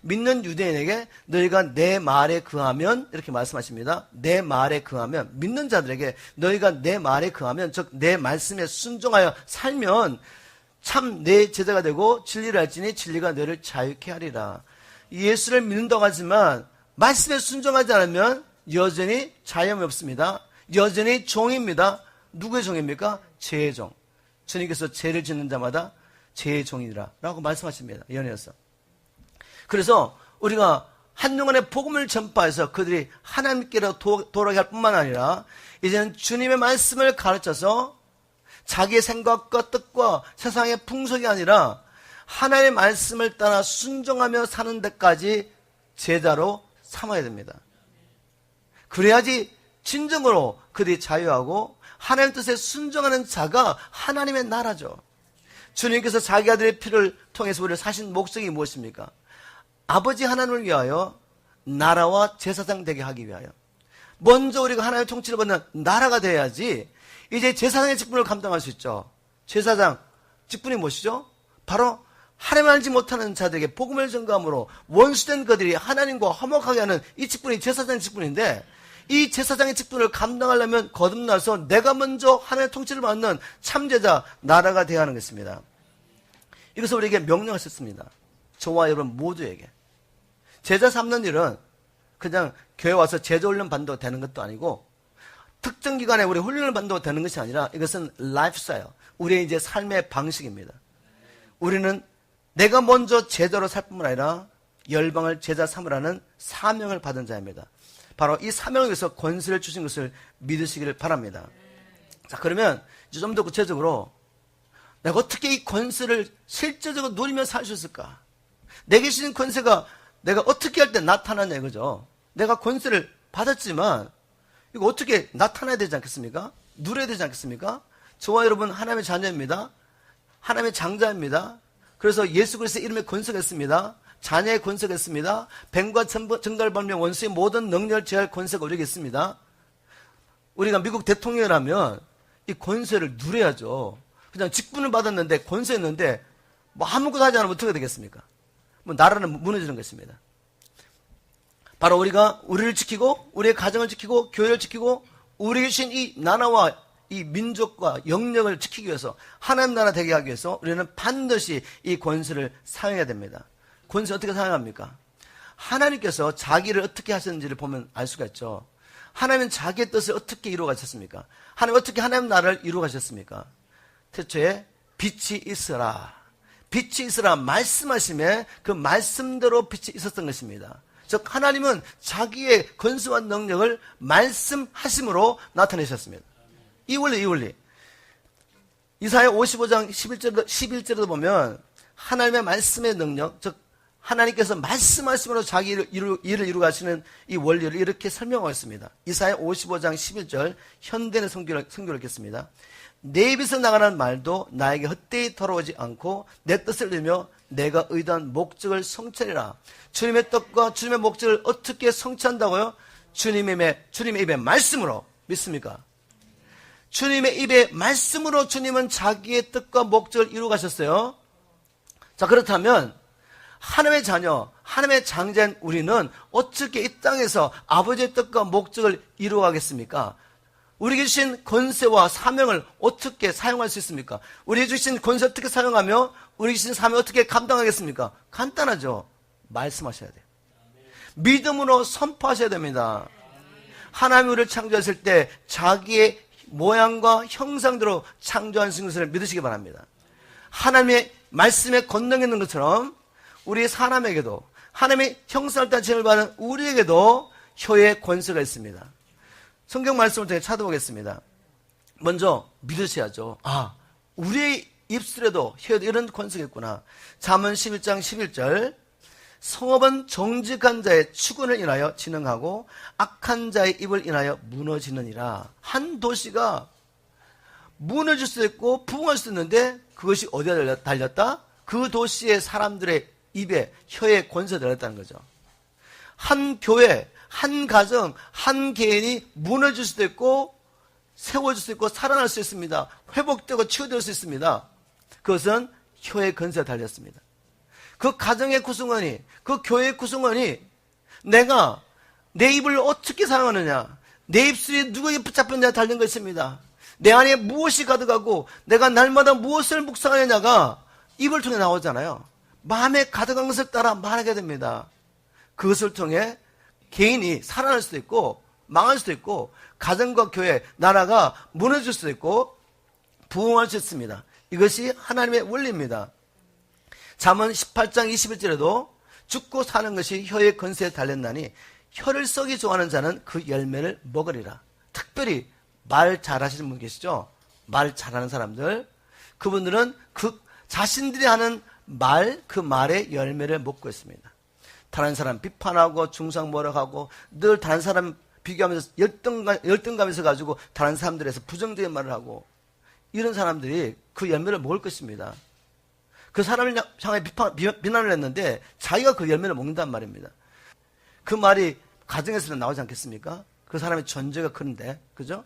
믿는 유대인에게 너희가 내 말에 거하면 이렇게 말씀하십니다. 내 말에 거하면, 믿는 자들에게 너희가 내 말에 거하면, 즉 내 말씀에 순종하여 살면 참 내 제자가 되고 진리를 알지니 진리가 너를 자유케 하리라. 예수를 믿는다고 하지만 말씀에 순종하지 않으면 여전히 자유함이 없습니다. 여전히 종입니다. 누구의 종입니까? 죄의 종. 주님께서 죄를 짓는 자마다 죄의 종이라 라고 말씀하십니다. 연이어서. 그래서 우리가 한영혼의 복음을 전파해서 그들이 하나님께로 돌아가게 할 뿐만 아니라 이제는 주님의 말씀을 가르쳐서 자기의 생각과 뜻과 세상의 풍속이 아니라 하나님의 말씀을 따라 순종하며 사는 데까지 제자로 삼아야 됩니다. 그래야지 진정으로 그들이 자유하고 하나님의 뜻에 순종하는 자가 하나님의 나라죠. 주님께서 자기 아들의 피를 통해서 우리를 사신 목적이 무엇입니까? 아버지 하나님을 위하여 나라와 제사장 되게 하기 위하여. 먼저 우리가 하나님의 통치를 받는 나라가 돼야지 이제 제사장의 직분을 감당할 수 있죠. 제사장 직분이 무엇이죠? 바로 하나님을 알지 못하는 자들에게 복음을 전가함으로 원수된 그들이 하나님과 화목하게 하는 이 직분이 제사장의 직분인데, 이 제사장의 직분을 감당하려면 거듭나서 내가 먼저 하나님의 통치를 받는 참제자 나라가 되어야 하는 것입니다. 이것을 우리에게 명령하셨습니다. 저와 여러분 모두에게. 제자 삼는 일은 그냥 교회 와서 제자 훈련 받는다고 되는 것도 아니고 특정 기간에 우리 훈련을 받는다고 되는 것이 아니라 이것은 라이프스타일, 우리의 이제 삶의 방식입니다. 우리는 내가 먼저 제자로 살 뿐만 아니라 열방을 제자 삼으라는 사명을 받은 자입니다. 바로 이 사명을 위해서 권세를 주신 것을 믿으시기를 바랍니다. 자, 그러면 이제 좀 더 구체적으로 내가 어떻게 이 권세를 실제적으로 누리며 살 수 있을까? 내게 주신 권세가 내가 어떻게 할 때 나타나냐 이거죠. 내가 권세를 받았지만 이거 어떻게 나타나야 되지 않겠습니까? 누려야 되지 않겠습니까? 저와 여러분 하나님의 자녀입니다. 하나님의 장자입니다. 그래서 예수 그리스도의 이름에 권세가 있습니다. 자녀의 권세가 있습니다. 뱀과 정갈 발명 원수의 모든 능력을 제할 권세가 우리에게 있습니다. 우리가 미국 대통령이라면 이 권세를 누려야죠. 그냥 직분을 받았는데 권세였는데 뭐 아무것도 하지 않으면 어떻게 되겠습니까? 뭐 나라는 무너지는 것입니다. 바로 우리가 우리를 지키고 우리의 가정을 지키고 교회를 지키고 우리 주신 이 나라와 이 민족과 영역을 지키기 위해서 하나님 나라 되게 하기 위해서 우리는 반드시 이 권세를 사용해야 됩니다. 권세 어떻게 사용합니까? 하나님께서 자기를 어떻게 하셨는지를 보면 알 수가 있죠. 하나님은 자기의 뜻을 어떻게 이루어 가셨습니까? 하나님 어떻게 하나님 나라를 이루어 가셨습니까? 태초에 빛이 있으라. 빛이 있으라 말씀하심에 그 말씀대로 빛이 있었던 것입니다. 즉 하나님은 자기의 권세와 능력을 말씀하심으로 나타내셨습니다. 이 원리. 이사야 55장 11절에도 보면 하나님의 말씀의 능력, 즉 하나님께서 말씀하심으로 자기 일을 이루어 가시는 이 원리를 이렇게 설명하고 있습니다. 이사야 55장 11절 현대의 성경을 읽겠습니다. 내 입에서 나가는 말도 나에게 헛되이 돌아오지 않고 내 뜻을 이루며 내가 의도한 목적을 성취하리라. 주님의 뜻과 주님의 목적을 어떻게 성취한다고요? 주님의 입의 말씀으로. 믿습니까? 주님의 입의 말씀으로 주님은 자기의 뜻과 목적을 이루어 가셨어요. 자, 그렇다면 하나님의 자녀, 하나님의 장자인 우리는 어떻게 이 땅에서 아버지의 뜻과 목적을 이루어 가겠습니까? 우리에게 주신 권세와 사명을 어떻게 사용할 수 있습니까? 우리에게 주신 권세 어떻게 사용하며 우리에게 주신 사명 어떻게 감당하겠습니까? 간단하죠. 말씀하셔야 돼요. 믿음으로 선포하셔야 됩니다. 하나님이 우리를 창조했을 때 자기의 모양과 형상대로 창조하신 것을 믿으시기 바랍니다. 하나님의 말씀에 권능이 있는 것처럼 우리 사람에게도 하나님의 형상을 따라 지음을 받은 우리에게도 혀의 권세가 있습니다. 성경 말씀을 통해 찾아보겠습니다. 먼저 믿으셔야죠. 아, 우리의 입술에도 혀에도 이런 권세가 있구나. 잠언 11장 11절 성읍은 정직한 자의 추근을 인하여 진흥하고 악한 자의 입을 인하여 무너지느니라. 한 도시가 무너질 수도 있고 부흥할 수도 있는데 그것이 어디에 달렸다? 그 도시의 사람들의 입에, 혀에 권세에 달렸다는 거죠. 한 교회, 한 가정, 한 개인이 무너질 수도 있고 세워질 수 있고 살아날 수 있습니다. 회복되고 치유될 수 있습니다. 그것은 혀의 권세에 달렸습니다. 그 가정의 구성원이, 그 교회의 구성원이 내가 내 입을 어떻게 사용하느냐, 내 입술이 누구에게 붙잡혔느냐에 달린 것입니다. 내 안에 무엇이 가득하고 내가 날마다 무엇을 묵상하느냐가 입을 통해 나오잖아요. 마음에 가득한 것을 따라 말하게 됩니다. 그것을 통해 개인이 살아날 수도 있고 망할 수도 있고 가정과 교회, 나라가 무너질 수도 있고 부흥할 수 있습니다. 이것이 하나님의 원리입니다. 잠언 18장 21절에도 죽고 사는 것이 혀의 권세에 달렸나니 혀를 썩이 좋아하는 자는 그 열매를 먹으리라. 특별히 말 잘하시는 분 계시죠? 말 잘하는 사람들, 그분들은 그 자신들이 하는 말, 그 말의 열매를 먹고 있습니다. 다른 사람 비판하고 중상모략하고 늘 다른 사람 비교하면서 열등감에서 가지고 다른 사람들에서 부정적인 말을 하고 이런 사람들이 그 열매를 먹을 것입니다. 그 사람을 향해 비난을 했는데 자기가 그 열매를 먹는단 말입니다. 그 말이 가정에서는 나오지 않겠습니까? 그 사람의 존재가 큰데, 그죠?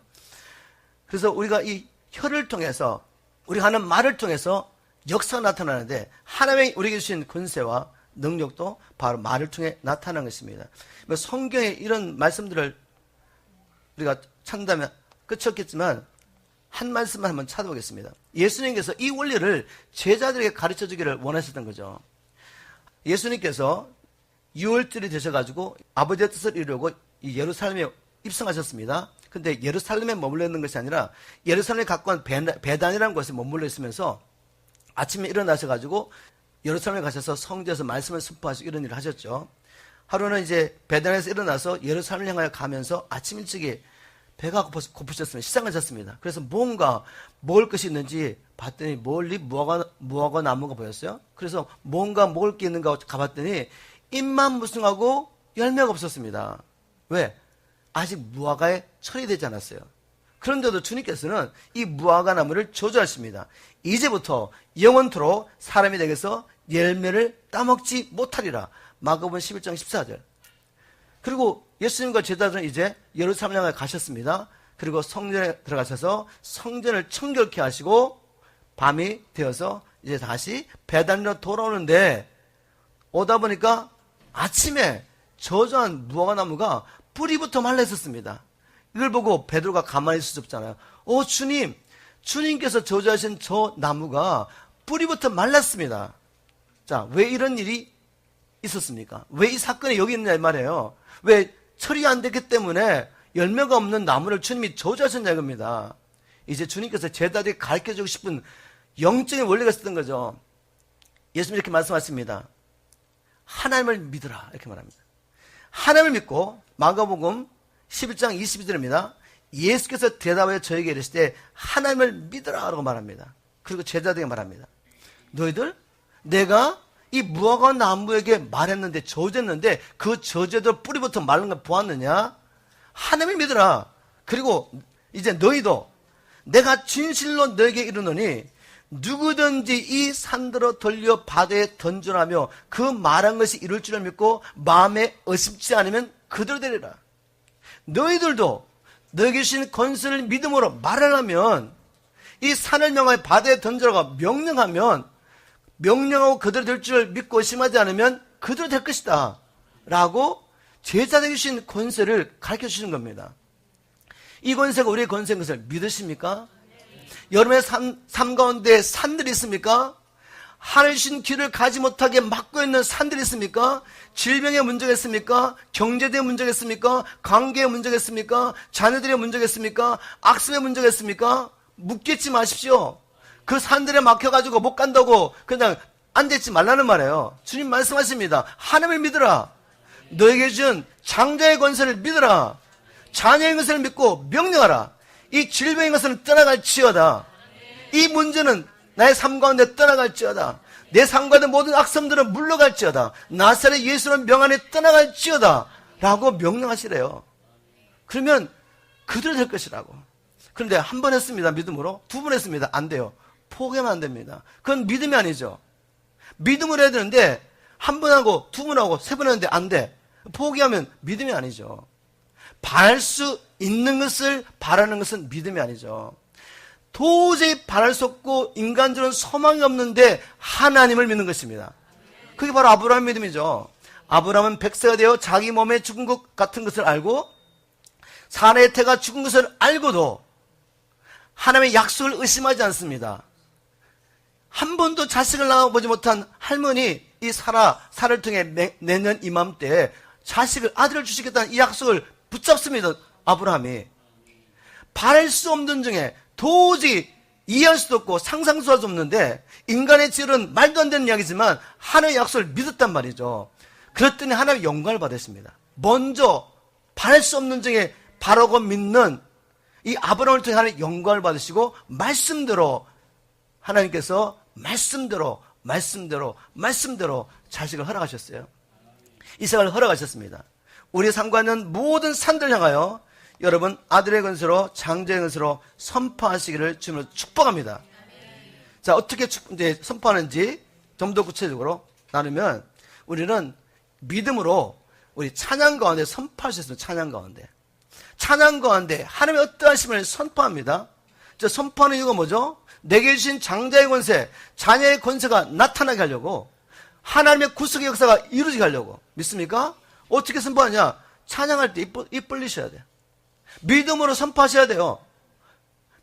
그래서 우리가 이 혀를 통해서, 우리가 하는 말을 통해서 역사가 나타나는데 하나님이 우리에게 주신 권세와 능력도 바로 말을 통해 나타나는 것입니다. 성경에 이런 말씀들을 우리가 찾는다면 끝이 없겠지만 한 말씀만 한번 찾아보겠습니다. 예수님께서 이 원리를 제자들에게 가르쳐 주기를 원하셨던 거죠. 예수님께서 6월절이 되셔가지고 아버지의 뜻을 이루고 이 예루살렘에 입성하셨습니다. 근데 예루살렘에 머물러 있는 것이 아니라 예루살렘에 가까운 베단이라는 곳에 머물러 있으면서 아침에 일어나셔가지고 예루살렘에 가셔서 성전에서 말씀을 선포하시고 이런 일을 하셨죠. 하루는 이제 베단에서 일어나서 예루살렘을 향하여 가면서 아침 일찍이 배가 고프셨으면 시장하셨습니다. 그래서 뭔가 먹을 것이 있는지 봤더니 멀리 무화과 나무가 보였어요. 그래서 뭔가 먹을 게 있는가 가봤더니 잎만 무성하고 열매가 없었습니다. 왜? 아직 무화과에 철이 되지 않았어요. 그런데도 주님께서는 이 무화과 나무를 저주하십니다. 이제부터 영원토록 사람이 댁에서 열매를 따먹지 못하리라. 마가복음 11장 14절. 그리고 예수님과 제자들은 이제 예루살렘에 가셨습니다. 그리고 성전에 들어가셔서 성전을 청결케 하시고 밤이 되어서 이제 다시 베단으로 돌아오는데 오다 보니까 아침에 저조한 무화과 나무가 뿌리부터 말라 있었습니다. 이걸 보고 베드로가 가만히 있을 수 없잖아요. 주님, 주님께서 저주하신 저 나무가 뿌리부터 말랐습니다. 자, 왜 이런 일이 있었습니까? 왜 이 사건이 여기 있느냐 이 말이에요. 왜 처리 안 됐기 때문에 열매가 없는 나무를 주님이 저주하셨냐 이겁니다. 이제 주님께서 제자들에게 가르쳐주고 싶은 영적인 원리가 있었던 거죠. 예수님 이렇게 말씀하십니다. 하나님을 믿으라 이렇게 말합니다. 하나님을 믿고 마가복음 11장 22절입니다. 예수께서 대답하여 저에게 이르시되 하나님을 믿으라 라고 말합니다. 그리고 제자들에게 말합니다. 너희들 내가 이 무화과 나무에게 말했는데 저주했는데 그 저주도 뿌리부터 마른 걸 보았느냐? 하나님을 믿으라. 그리고 이제 너희도 내가 진실로 너에게 이르노니 누구든지 이 산들어 돌려 바다에 던져라며 그 말한 것이 이룰 줄을 믿고 마음에 의심치 않으면 그대로 되리라. 너희들도 너에게 주신 권세를 믿음으로 말하려면 이 산을 명하여 바다에 던져라고 명령하고 그대로 될 줄 믿고 의심하지 않으면 그대로 될 것이다 라고 제자들에게 주신 권세를 가르쳐 주시는 겁니다. 이 권세가 우리의 권세인 것을 믿으십니까? 여러분의 삶 가운데 산들이 있습니까? 하늘 주신 길을 가지 못하게 막고 있는 산들이 있습니까? 질병의 문제가 있습니까? 경제대의 문제가 있습니까? 관계의 문제가 있습니까? 자녀들의 문제가 있습니까? 악습의 문제가 있습니까? 묻겠지 마십시오. 그 산들에 막혀가지고 못 간다고 그냥 앉아있지 말라는 말이에요. 주님 말씀하십니다. 하나님을 믿으라. 너에게 준 장자의 권세를 믿으라. 자녀의 것을 믿고 명령하라. 이 질병의 것은 떠나갈지어다. 이 문제는 나의 삶 가운데 떠나갈지어다. 내 상관의 모든 악성들은 물러갈지어다. 나사렛 예수는 명안에 떠나갈지어다. 라고 명령하시래요. 그러면 그대로 될 것이라고. 그런데 한 번 했습니다. 믿음으로. 두 번 했습니다. 안 돼요. 포기하면 안 됩니다. 그건 믿음이 아니죠. 믿음으로 해야 되는데 한 번 하고 두 번 하고 세 번 했는데 안 돼. 포기하면 믿음이 아니죠. 바랄 수 있는 것을 바라는 것은 믿음이 아니죠. 도저히 바랄 수 없고 인간적으로는 소망이 없는데 하나님을 믿는 것입니다. 그게 바로 아브라함 믿음이죠. 아브라함은 100세가 되어 자기 몸에 죽은 것 같은 것을 알고 사라의 태가 죽은 것을 알고도 하나님의 약속을 의심하지 않습니다. 한 번도 자식을 낳아보지 못한 할머니 이 사라를 통해 내년 이맘때에 자식을 아들을 주시겠다는 이 약속을 붙잡습니다. 아브라함이 바랄 수 없는 중에 도저히 이해할 수도 없고 상상도 할 수 없는데 인간의 지혜는 말도 안 되는 이야기지만 하나님의 약속을 믿었단 말이죠. 그랬더니 하나님의 영광을 받았습니다. 먼저 바랄 수 없는 중에 바라고 믿는 이 아브라함을 통해 하나님의 영광을 받으시고 말씀대로 하나님께서 말씀대로 자식을 허락하셨어요. 이삭을 허락하셨습니다. 우리 상관은 모든 산들 향하여 여러분 아들의 건수로 장자의 건수로 선포하시기를 주님으로 축복합니다. 자, 어떻게 이제 선포하는지 좀 더 구체적으로 나누면 우리는 믿음으로 우리 찬양 가운데 선포할 수 있습니다. 찬양 가운데 하나님의 어떠하심을 선포합니다. 저 선포하는 이유가 뭐죠? 내게 주신 장자의 권세, 자녀의 권세가 나타나게 하려고 하나님의 구속의 역사가 이루어지게 하려고 믿습니까? 어떻게 선포하냐? 찬양할 때 입 벌리셔야 돼요. 믿음으로 선포하셔야 돼요.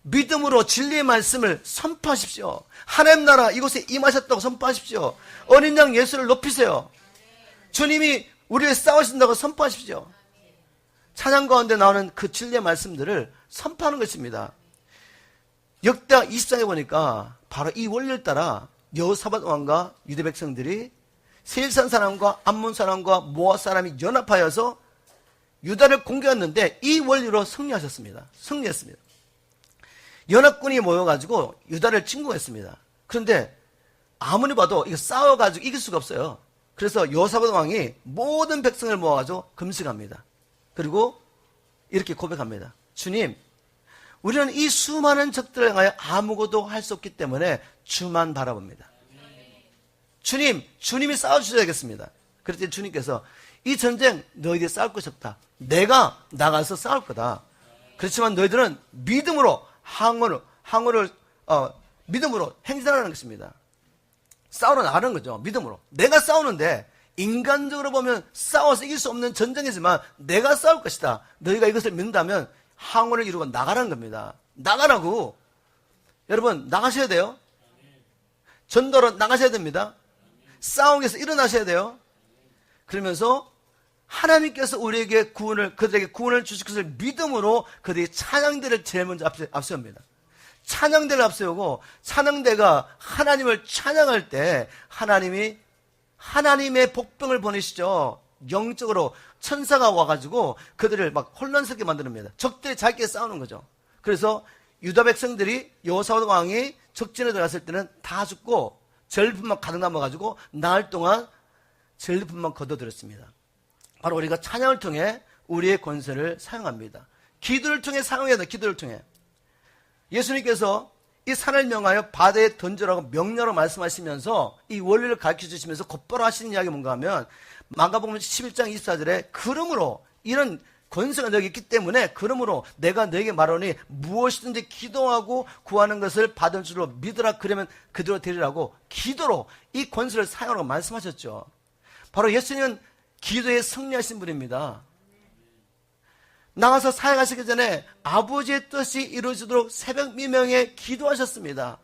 믿음으로 진리의 말씀을 선포하십시오. 하나님 나라 이곳에 임하셨다고 선포하십시오. 어린 양 예수를 높이세요. 주님이 우리를 싸우신다고 선포하십시오. 찬양 가운데 나오는 그 진리의 말씀들을 선포하는 것입니다. 역대하 20장에 보니까 바로 이 원리를 따라 여호사밧 왕과 유대 백성들이 세일산 사람과 암몬 사람과 모압 사람이 연합하여서 유다를 공격했는데 이 원리로 승리했습니다. 연합군이 모여가지고 유다를 침공했습니다. 그런데 아무리 봐도 이거 싸워가지고 이길 수가 없어요. 그래서 여호사밧 왕이 모든 백성을 모아가지고 금식합니다. 그리고 이렇게 고백합니다. 주님, 우리는 이 수많은 적들을 향하여 아무것도 할 수 없기 때문에 주만 바라봅니다. 주님이 싸워주셔야겠습니다. 그랬더니 주님께서 이 전쟁 너희들이 싸울 것이 없다. 내가 나가서 싸울 거다. 그렇지만 너희들은 믿음으로 믿음으로 행진하라는 것입니다. 싸우러 나가는 거죠. 믿음으로. 내가 싸우는데 인간적으로 보면 싸워서 이길 수 없는 전쟁이지만 내가 싸울 것이다. 너희가 이것을 믿는다면 항원을 이루고 나가라는 겁니다. 나가라고. 여러분 나가셔야 돼요. 전도로 나가셔야 됩니다. 싸움에 위해서 일어나셔야 돼요. 그러면서 하나님께서 우리에게 그들에게 구원을 주실 것을 믿음으로 그들이 찬양대를 제일 먼저 앞세웁니다. 찬양대를 앞세우고 찬양대가 하나님을 찬양할 때 하나님이 하나님의 복병을 보내시죠. 영적으로 천사가 와가지고 그들을 막 혼란스럽게 만듭니다. 적들이 자기끼리 싸우는 거죠. 그래서 유다 백성들이 여호사밧 왕이 적진에 들어갔을 때는 다 죽고 전리품만 가득 남아가지고 나흘 동안 전리품만 거둬들였습니다. 바로 우리가 찬양을 통해 우리의 권세를 사용합니다. 기도를 통해 사용해야 돼. 기도를 통해. 예수님께서 이 산을 명하여 바다에 던져라고 명령으로 말씀하시면서 이 원리를 가르쳐 주시면서 곧바로 하시는 이야기가 뭔가 하면 마가복음 11장 24절에 그러므로 이런 권세가 너에게 있기 때문에 그러므로 내가 너에게 말하니 무엇이든지 기도하고 구하는 것을 받을 줄로 믿으라. 그러면 그대로 되리라고 기도로 이 권세를 사용하라고 말씀하셨죠. 바로 예수님은 기도에 승리하신 분입니다. 나가서 사역하시기 전에 아버지의 뜻이 이루어지도록 새벽 미명에 기도하셨습니다.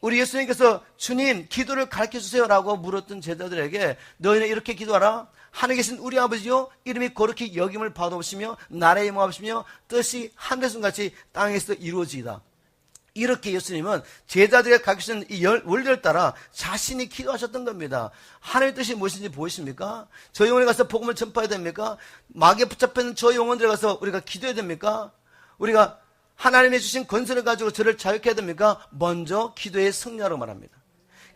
우리 예수님께서 주님 기도를 가르쳐주세요라고 물었던 제자들에게 너희는 이렇게 기도하라. 하늘에 계신 우리 아버지요 이름이 거룩히 여김을 받아오시며 나라에 임하시며 뜻이 하늘에서같이 땅에서 이루어지이다. 이렇게 예수님은 제자들에게 가르치는 이 원리를 따라 자신이 기도하셨던 겁니다. 하나님의 뜻이 무엇인지 보이십니까? 저 영혼에 가서 복음을 전파해야 됩니까? 마귀에 붙잡혀있는 저 영혼들에 가서 우리가 기도해야 됩니까? 우리가 하나님이 주신 권세를 가지고 저를 자유케 해야 됩니까? 먼저 기도에 승리하라고 말합니다.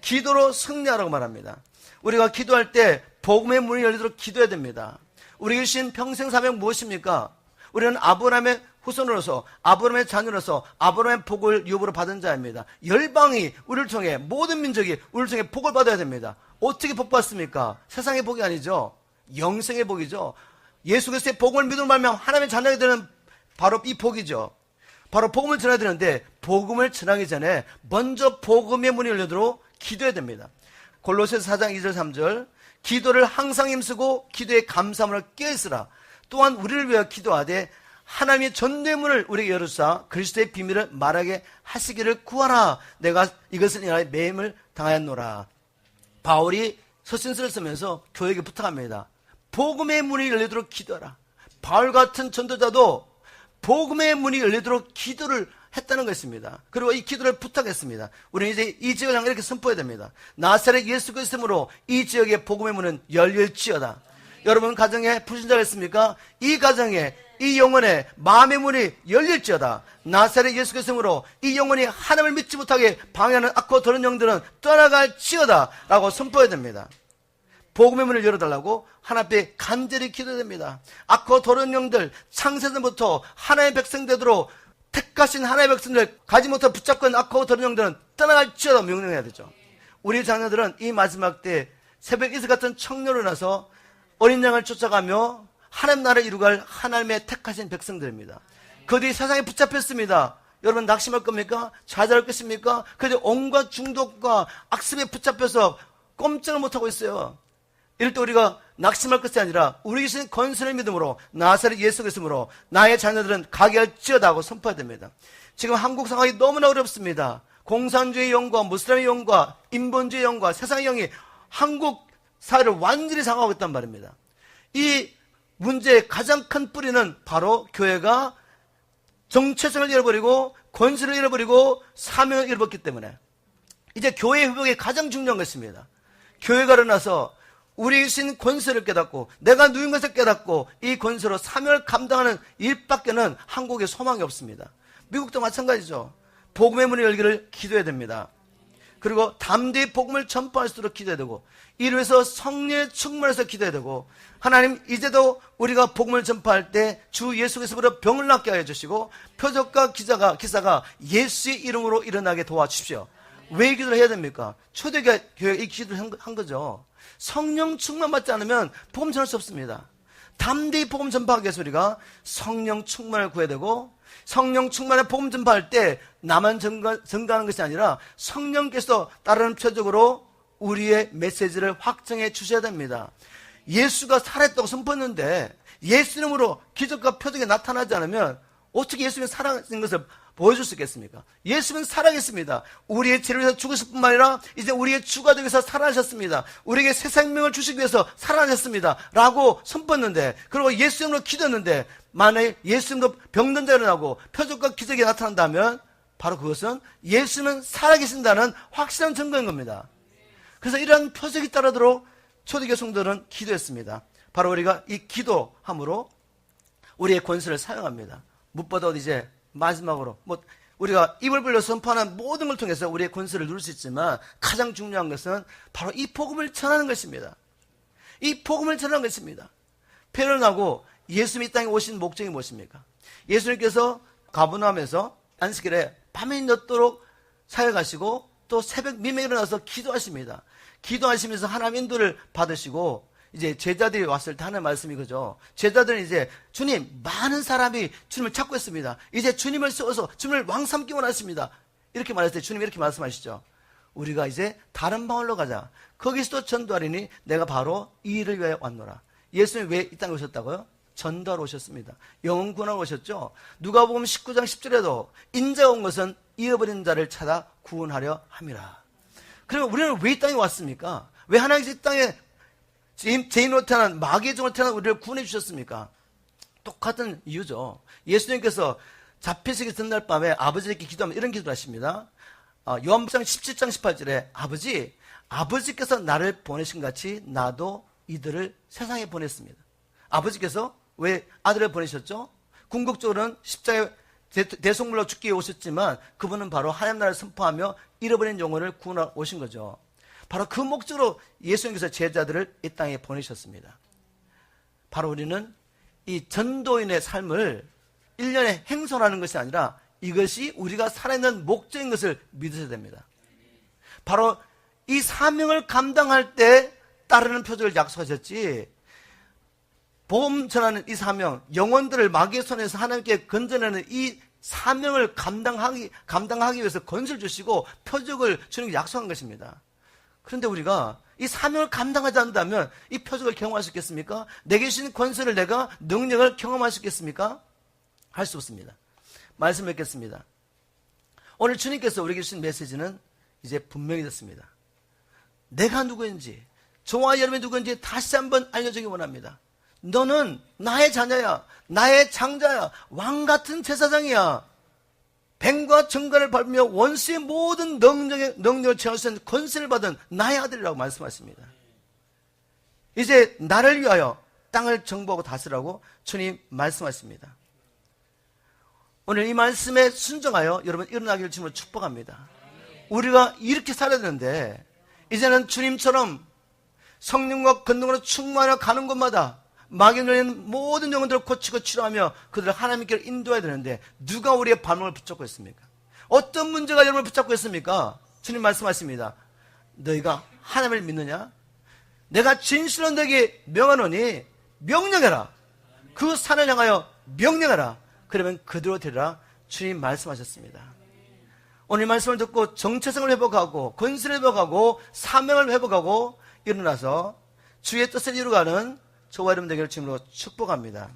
기도로 승리하라고 말합니다. 우리가 기도할 때 복음의 문이 열리도록 기도해야 됩니다. 우리 계신 평생 사명 무엇입니까? 우리는 아브라함의 후손으로서, 아브라함의 자녀로서 아브라함의 복을 유업으로 받은 자입니다. 열방이 우리를 통해, 모든 민족이 우리를 통해 복을 받아야 됩니다. 어떻게 복 받습니까? 세상의 복이 아니죠. 영생의 복이죠. 예수 그리스도의 복음을 믿음으로 말미암아 하나님의 자녀가 되는 바로 이 복이죠. 바로 복음을 전해야 되는데, 복음을 전하기 전에 먼저 복음의 문이 열리도록 기도해야 됩니다. 골로새서 4장 2절 3절, 기도를 항상 힘쓰고 기도의 감사함을 깨으라. 또한 우리를 위하여 기도하되 하나님의 전도의 문을 우리에게 열으사 그리스도의 비밀을 말하게 하시기를 구하라. 내가 이것을 인하여 매임을 당하였노라. 바울이 서신서를 쓰면서 교회에게 부탁합니다. 복음의 문이 열리도록 기도하라. 바울 같은 전도자도 복음의 문이 열리도록 기도를 했다는 것입니다. 그리고 이 기도를 부탁했습니다. 우리는 이제 이 지역을 향해 이렇게 선포해야 됩니다. 나사렛 예수 그리스도로 이 지역의 복음의 문은 열릴지어다. 여러분 가정에 불신자가 있습니까? 이 가정에, 이 영혼에 마음의 문이 열릴지어다. 나사렛 예수 그리스도로 이 영혼이 하나님을 믿지 못하게 방해하는 악고 더러운 영들은 떠나갈지어다 라고 선포해야 됩니다. 복음의 문을 열어달라고 하나님 앞에 간절히 기도해야 됩니다. 악고 더러운 영들, 창세전부터 하나님의 백성 되도록 택하신 하나님의 백성들 가지 못해 붙잡고 있는 악하고 더러운 영들은 떠나갈지어다 명령해야 되죠. 우리 자녀들은 이 마지막 때 새벽 이슬 같은 청년으로 나서 어린 양을 쫓아가며 하나님 나라를 이루갈 하나님의 택하신 백성들입니다. 그들이 세상에 붙잡혔습니다. 여러분 낙심할 겁니까? 좌절할 것입니까? 그들이 온갖 중독과 악습에 붙잡혀서 꼼짝을 못하고 있어요. 이럴 때 우리가 낙심할 것이 아니라 우리 계신 건설의 믿음으로 나사렛 예수 그리스도로 나의 자녀들은 가게 할지어다 하고 선포해야 됩니다. 지금 한국 상황이 너무나 어렵습니다. 공산주의 영과 무슬림의 영과 인본주의 영과 세상의 영이 한국 사회를 완전히 장악하고 있단 말입니다. 이 문제의 가장 큰 뿌리는 바로 교회가 정체성을 잃어버리고 권세를 잃어버리고 사명을 잃어버렸기 때문에 이제 교회 회복이 가장 중요한 것입니다. 교회가 일어나서 우리 계신 권세를 깨닫고 내가 누인 것을 깨닫고 이 권세로 사명을 감당하는 일밖에는 한국에 소망이 없습니다. 미국도 마찬가지죠. 복음의 문이 열기를 기도해야 됩니다. 그리고 담대히 복음을 전파할 수 있도록 기도해야 되고 이를 위해서 성령의 충만해서 기도해야 되고 하나님 이제도 우리가 복음을 전파할 때 주 예수 그리스도로 병을 낫게 하여 주시고 표적과 기사가 예수의 이름으로 일어나게 도와주십시오. 왜 이 기도를 해야 됩니까? 초대교회 이 기도를 한 거죠. 성령 충만 받지 않으면 복음 전할 수 없습니다. 담대히 복음 전파하기 위해서 우리가 성령 충만을 구해야 되고 성령 충만의 복음 전파할 때 나만 증가하는 것이 아니라 성령께서 따르는 표적으로 우리의 메시지를 확정해 주셔야 됩니다. 예수가 살아있다고 선포했는데 예수 이름으로 기적과 표적이 나타나지 않으면 어떻게 예수님이 살아있는 것을 보여줄 수 있겠습니까? 예수는 살아계십니다. 우리의 죄를 위해서 죽으실 뿐만 아니라 이제 우리의 주가 되기 위해서 살아나셨습니다. 우리에게 새 생명을 주시기 위해서 살아나셨습니다 라고 선포했는데 그리고 예수 이름으로 기도했는데 만약에 예수 이름으로 병든 자가 일어나고 표적과 기적이 나타난다면 바로 그것은 예수는 살아계신다는 확실한 증거인 겁니다. 그래서 이러한 표적이 따르도록 초대교회 성도들은 기도했습니다. 바로 우리가 이 기도함으로 우리의 권세를 사용합니다. 무엇보다 이제 마지막으로 우리가 입을 벌려 선포하는 모든 걸 통해서 우리의 권세를 누릴 수 있지만 가장 중요한 것은 바로 이 복음을 전하는 것입니다. 이 복음을 전하는 것입니다. 표현하고 예수님이 이 땅에 오신 목적이 무엇입니까? 예수님께서 가버나움에서 안식일에 밤이 늦도록 사역하시고 또 새벽 미명에 일어나서 기도하십니다. 기도하시면서 하나님 인도를 받으시고 이제 제자들이 왔을 때 하는 말씀이 그죠. 제자들은 이제 주님, 많은 사람이 주님을 찾고 있습니다. 이제 주님을 세워서 주님을 왕 삼기 원하십니다. 이렇게 말했을 때 주님이 이렇게 말씀하시죠. 우리가 이제 다른 방울로 가자. 거기서도 전도하리니 내가 바로 이 일을 위하여 왔노라. 예수님이 왜 이 땅에 오셨다고요? 전도하러 오셨습니다. 영혼 구원하러 오셨죠. 누가복음 19장 10절에도 인자가 온 것은 잃어버린 자를 찾아 구원하려 함이라. 그러면 우리는 왜 이 땅에 왔습니까? 왜 하나님께서 이 땅에 죄인으로 태어난 마귀의 종으로 태어난 우리를 구원해 주셨습니까? 똑같은 이유죠. 예수님께서 잡히시기 전날 밤에 아버지께 기도하면 이런 기도를 하십니다. 요한복음 17장 18절에 아버지께서 나를 보내신 같이 나도 이들을 세상에 보냈습니다. 아버지께서 왜 아들을 보내셨죠? 궁극적으로는 십자가에 대속물로 죽기에 오셨지만 그분은 바로 하나님 나라를 선포하며 잃어버린 영혼을 구원하러 오신 거죠. 바로 그 목적으로 예수님께서 제자들을 이 땅에 보내셨습니다. 바로 우리는 이 전도인의 삶을 1년에 행선하는 것이 아니라 이것이 우리가 살아있는 목적인 것을 믿으셔야 됩니다. 바로 이 사명을 감당할 때 따르는 표적을 약속하셨지, 복음 전하는 이 사명, 영혼들을 마귀의 손에서 하나님께 건져내는 이 사명을 감당하기 위해서 건설 주시고 표적을 주는 게 약속한 것입니다. 그런데 우리가 이 사명을 감당하지 않는다면 이 표적을 경험할 수 있겠습니까? 내게 주신 권세를 내가 능력을 경험할 수 있겠습니까? 할 수 없습니다. 말씀 맺겠습니다. 오늘 주님께서 우리에게 주신 메시지는 이제 분명히 됐습니다. 내가 누구인지, 저와 여러분이 누구인지 다시 한번 알려주기 원합니다. 너는 나의 자녀야, 나의 장자야, 왕같은 제사장이야. 뱀과 정갈을 밟으며 원수의 모든 능력을 제할 수 있는 권세를 받은 나의 아들이라고 말씀하십니다. 이제 나를 위하여 땅을 정복하고 다스라고 주님 말씀하십니다. 오늘 이 말씀에 순종하여 여러분 일어나기를 주님으로 축복합니다. 우리가 이렇게 살아야 되는데 이제는 주님처럼 성령과 권능으로 충만하여 가는 곳마다 마귀에 눌리는 모든 영혼들을 고치고 치료하며 그들을 하나님께 인도해야 되는데 누가 우리의 발목을 붙잡고 있습니까? 어떤 문제가 여러분을 붙잡고 있습니까? 주님 말씀하십니다. 너희가 하나님을 믿느냐? 내가 진실로 너에게 명하노니 명령해라. 그 산을 향하여 명령해라. 그러면 그대로 되리라. 주님 말씀하셨습니다. 오늘 말씀을 듣고 정체성을 회복하고 권세를 회복하고 사명을 회복하고 일어나서 주의 뜻을 이루가는 저와 여러분 되기를 주님으로 축복합니다.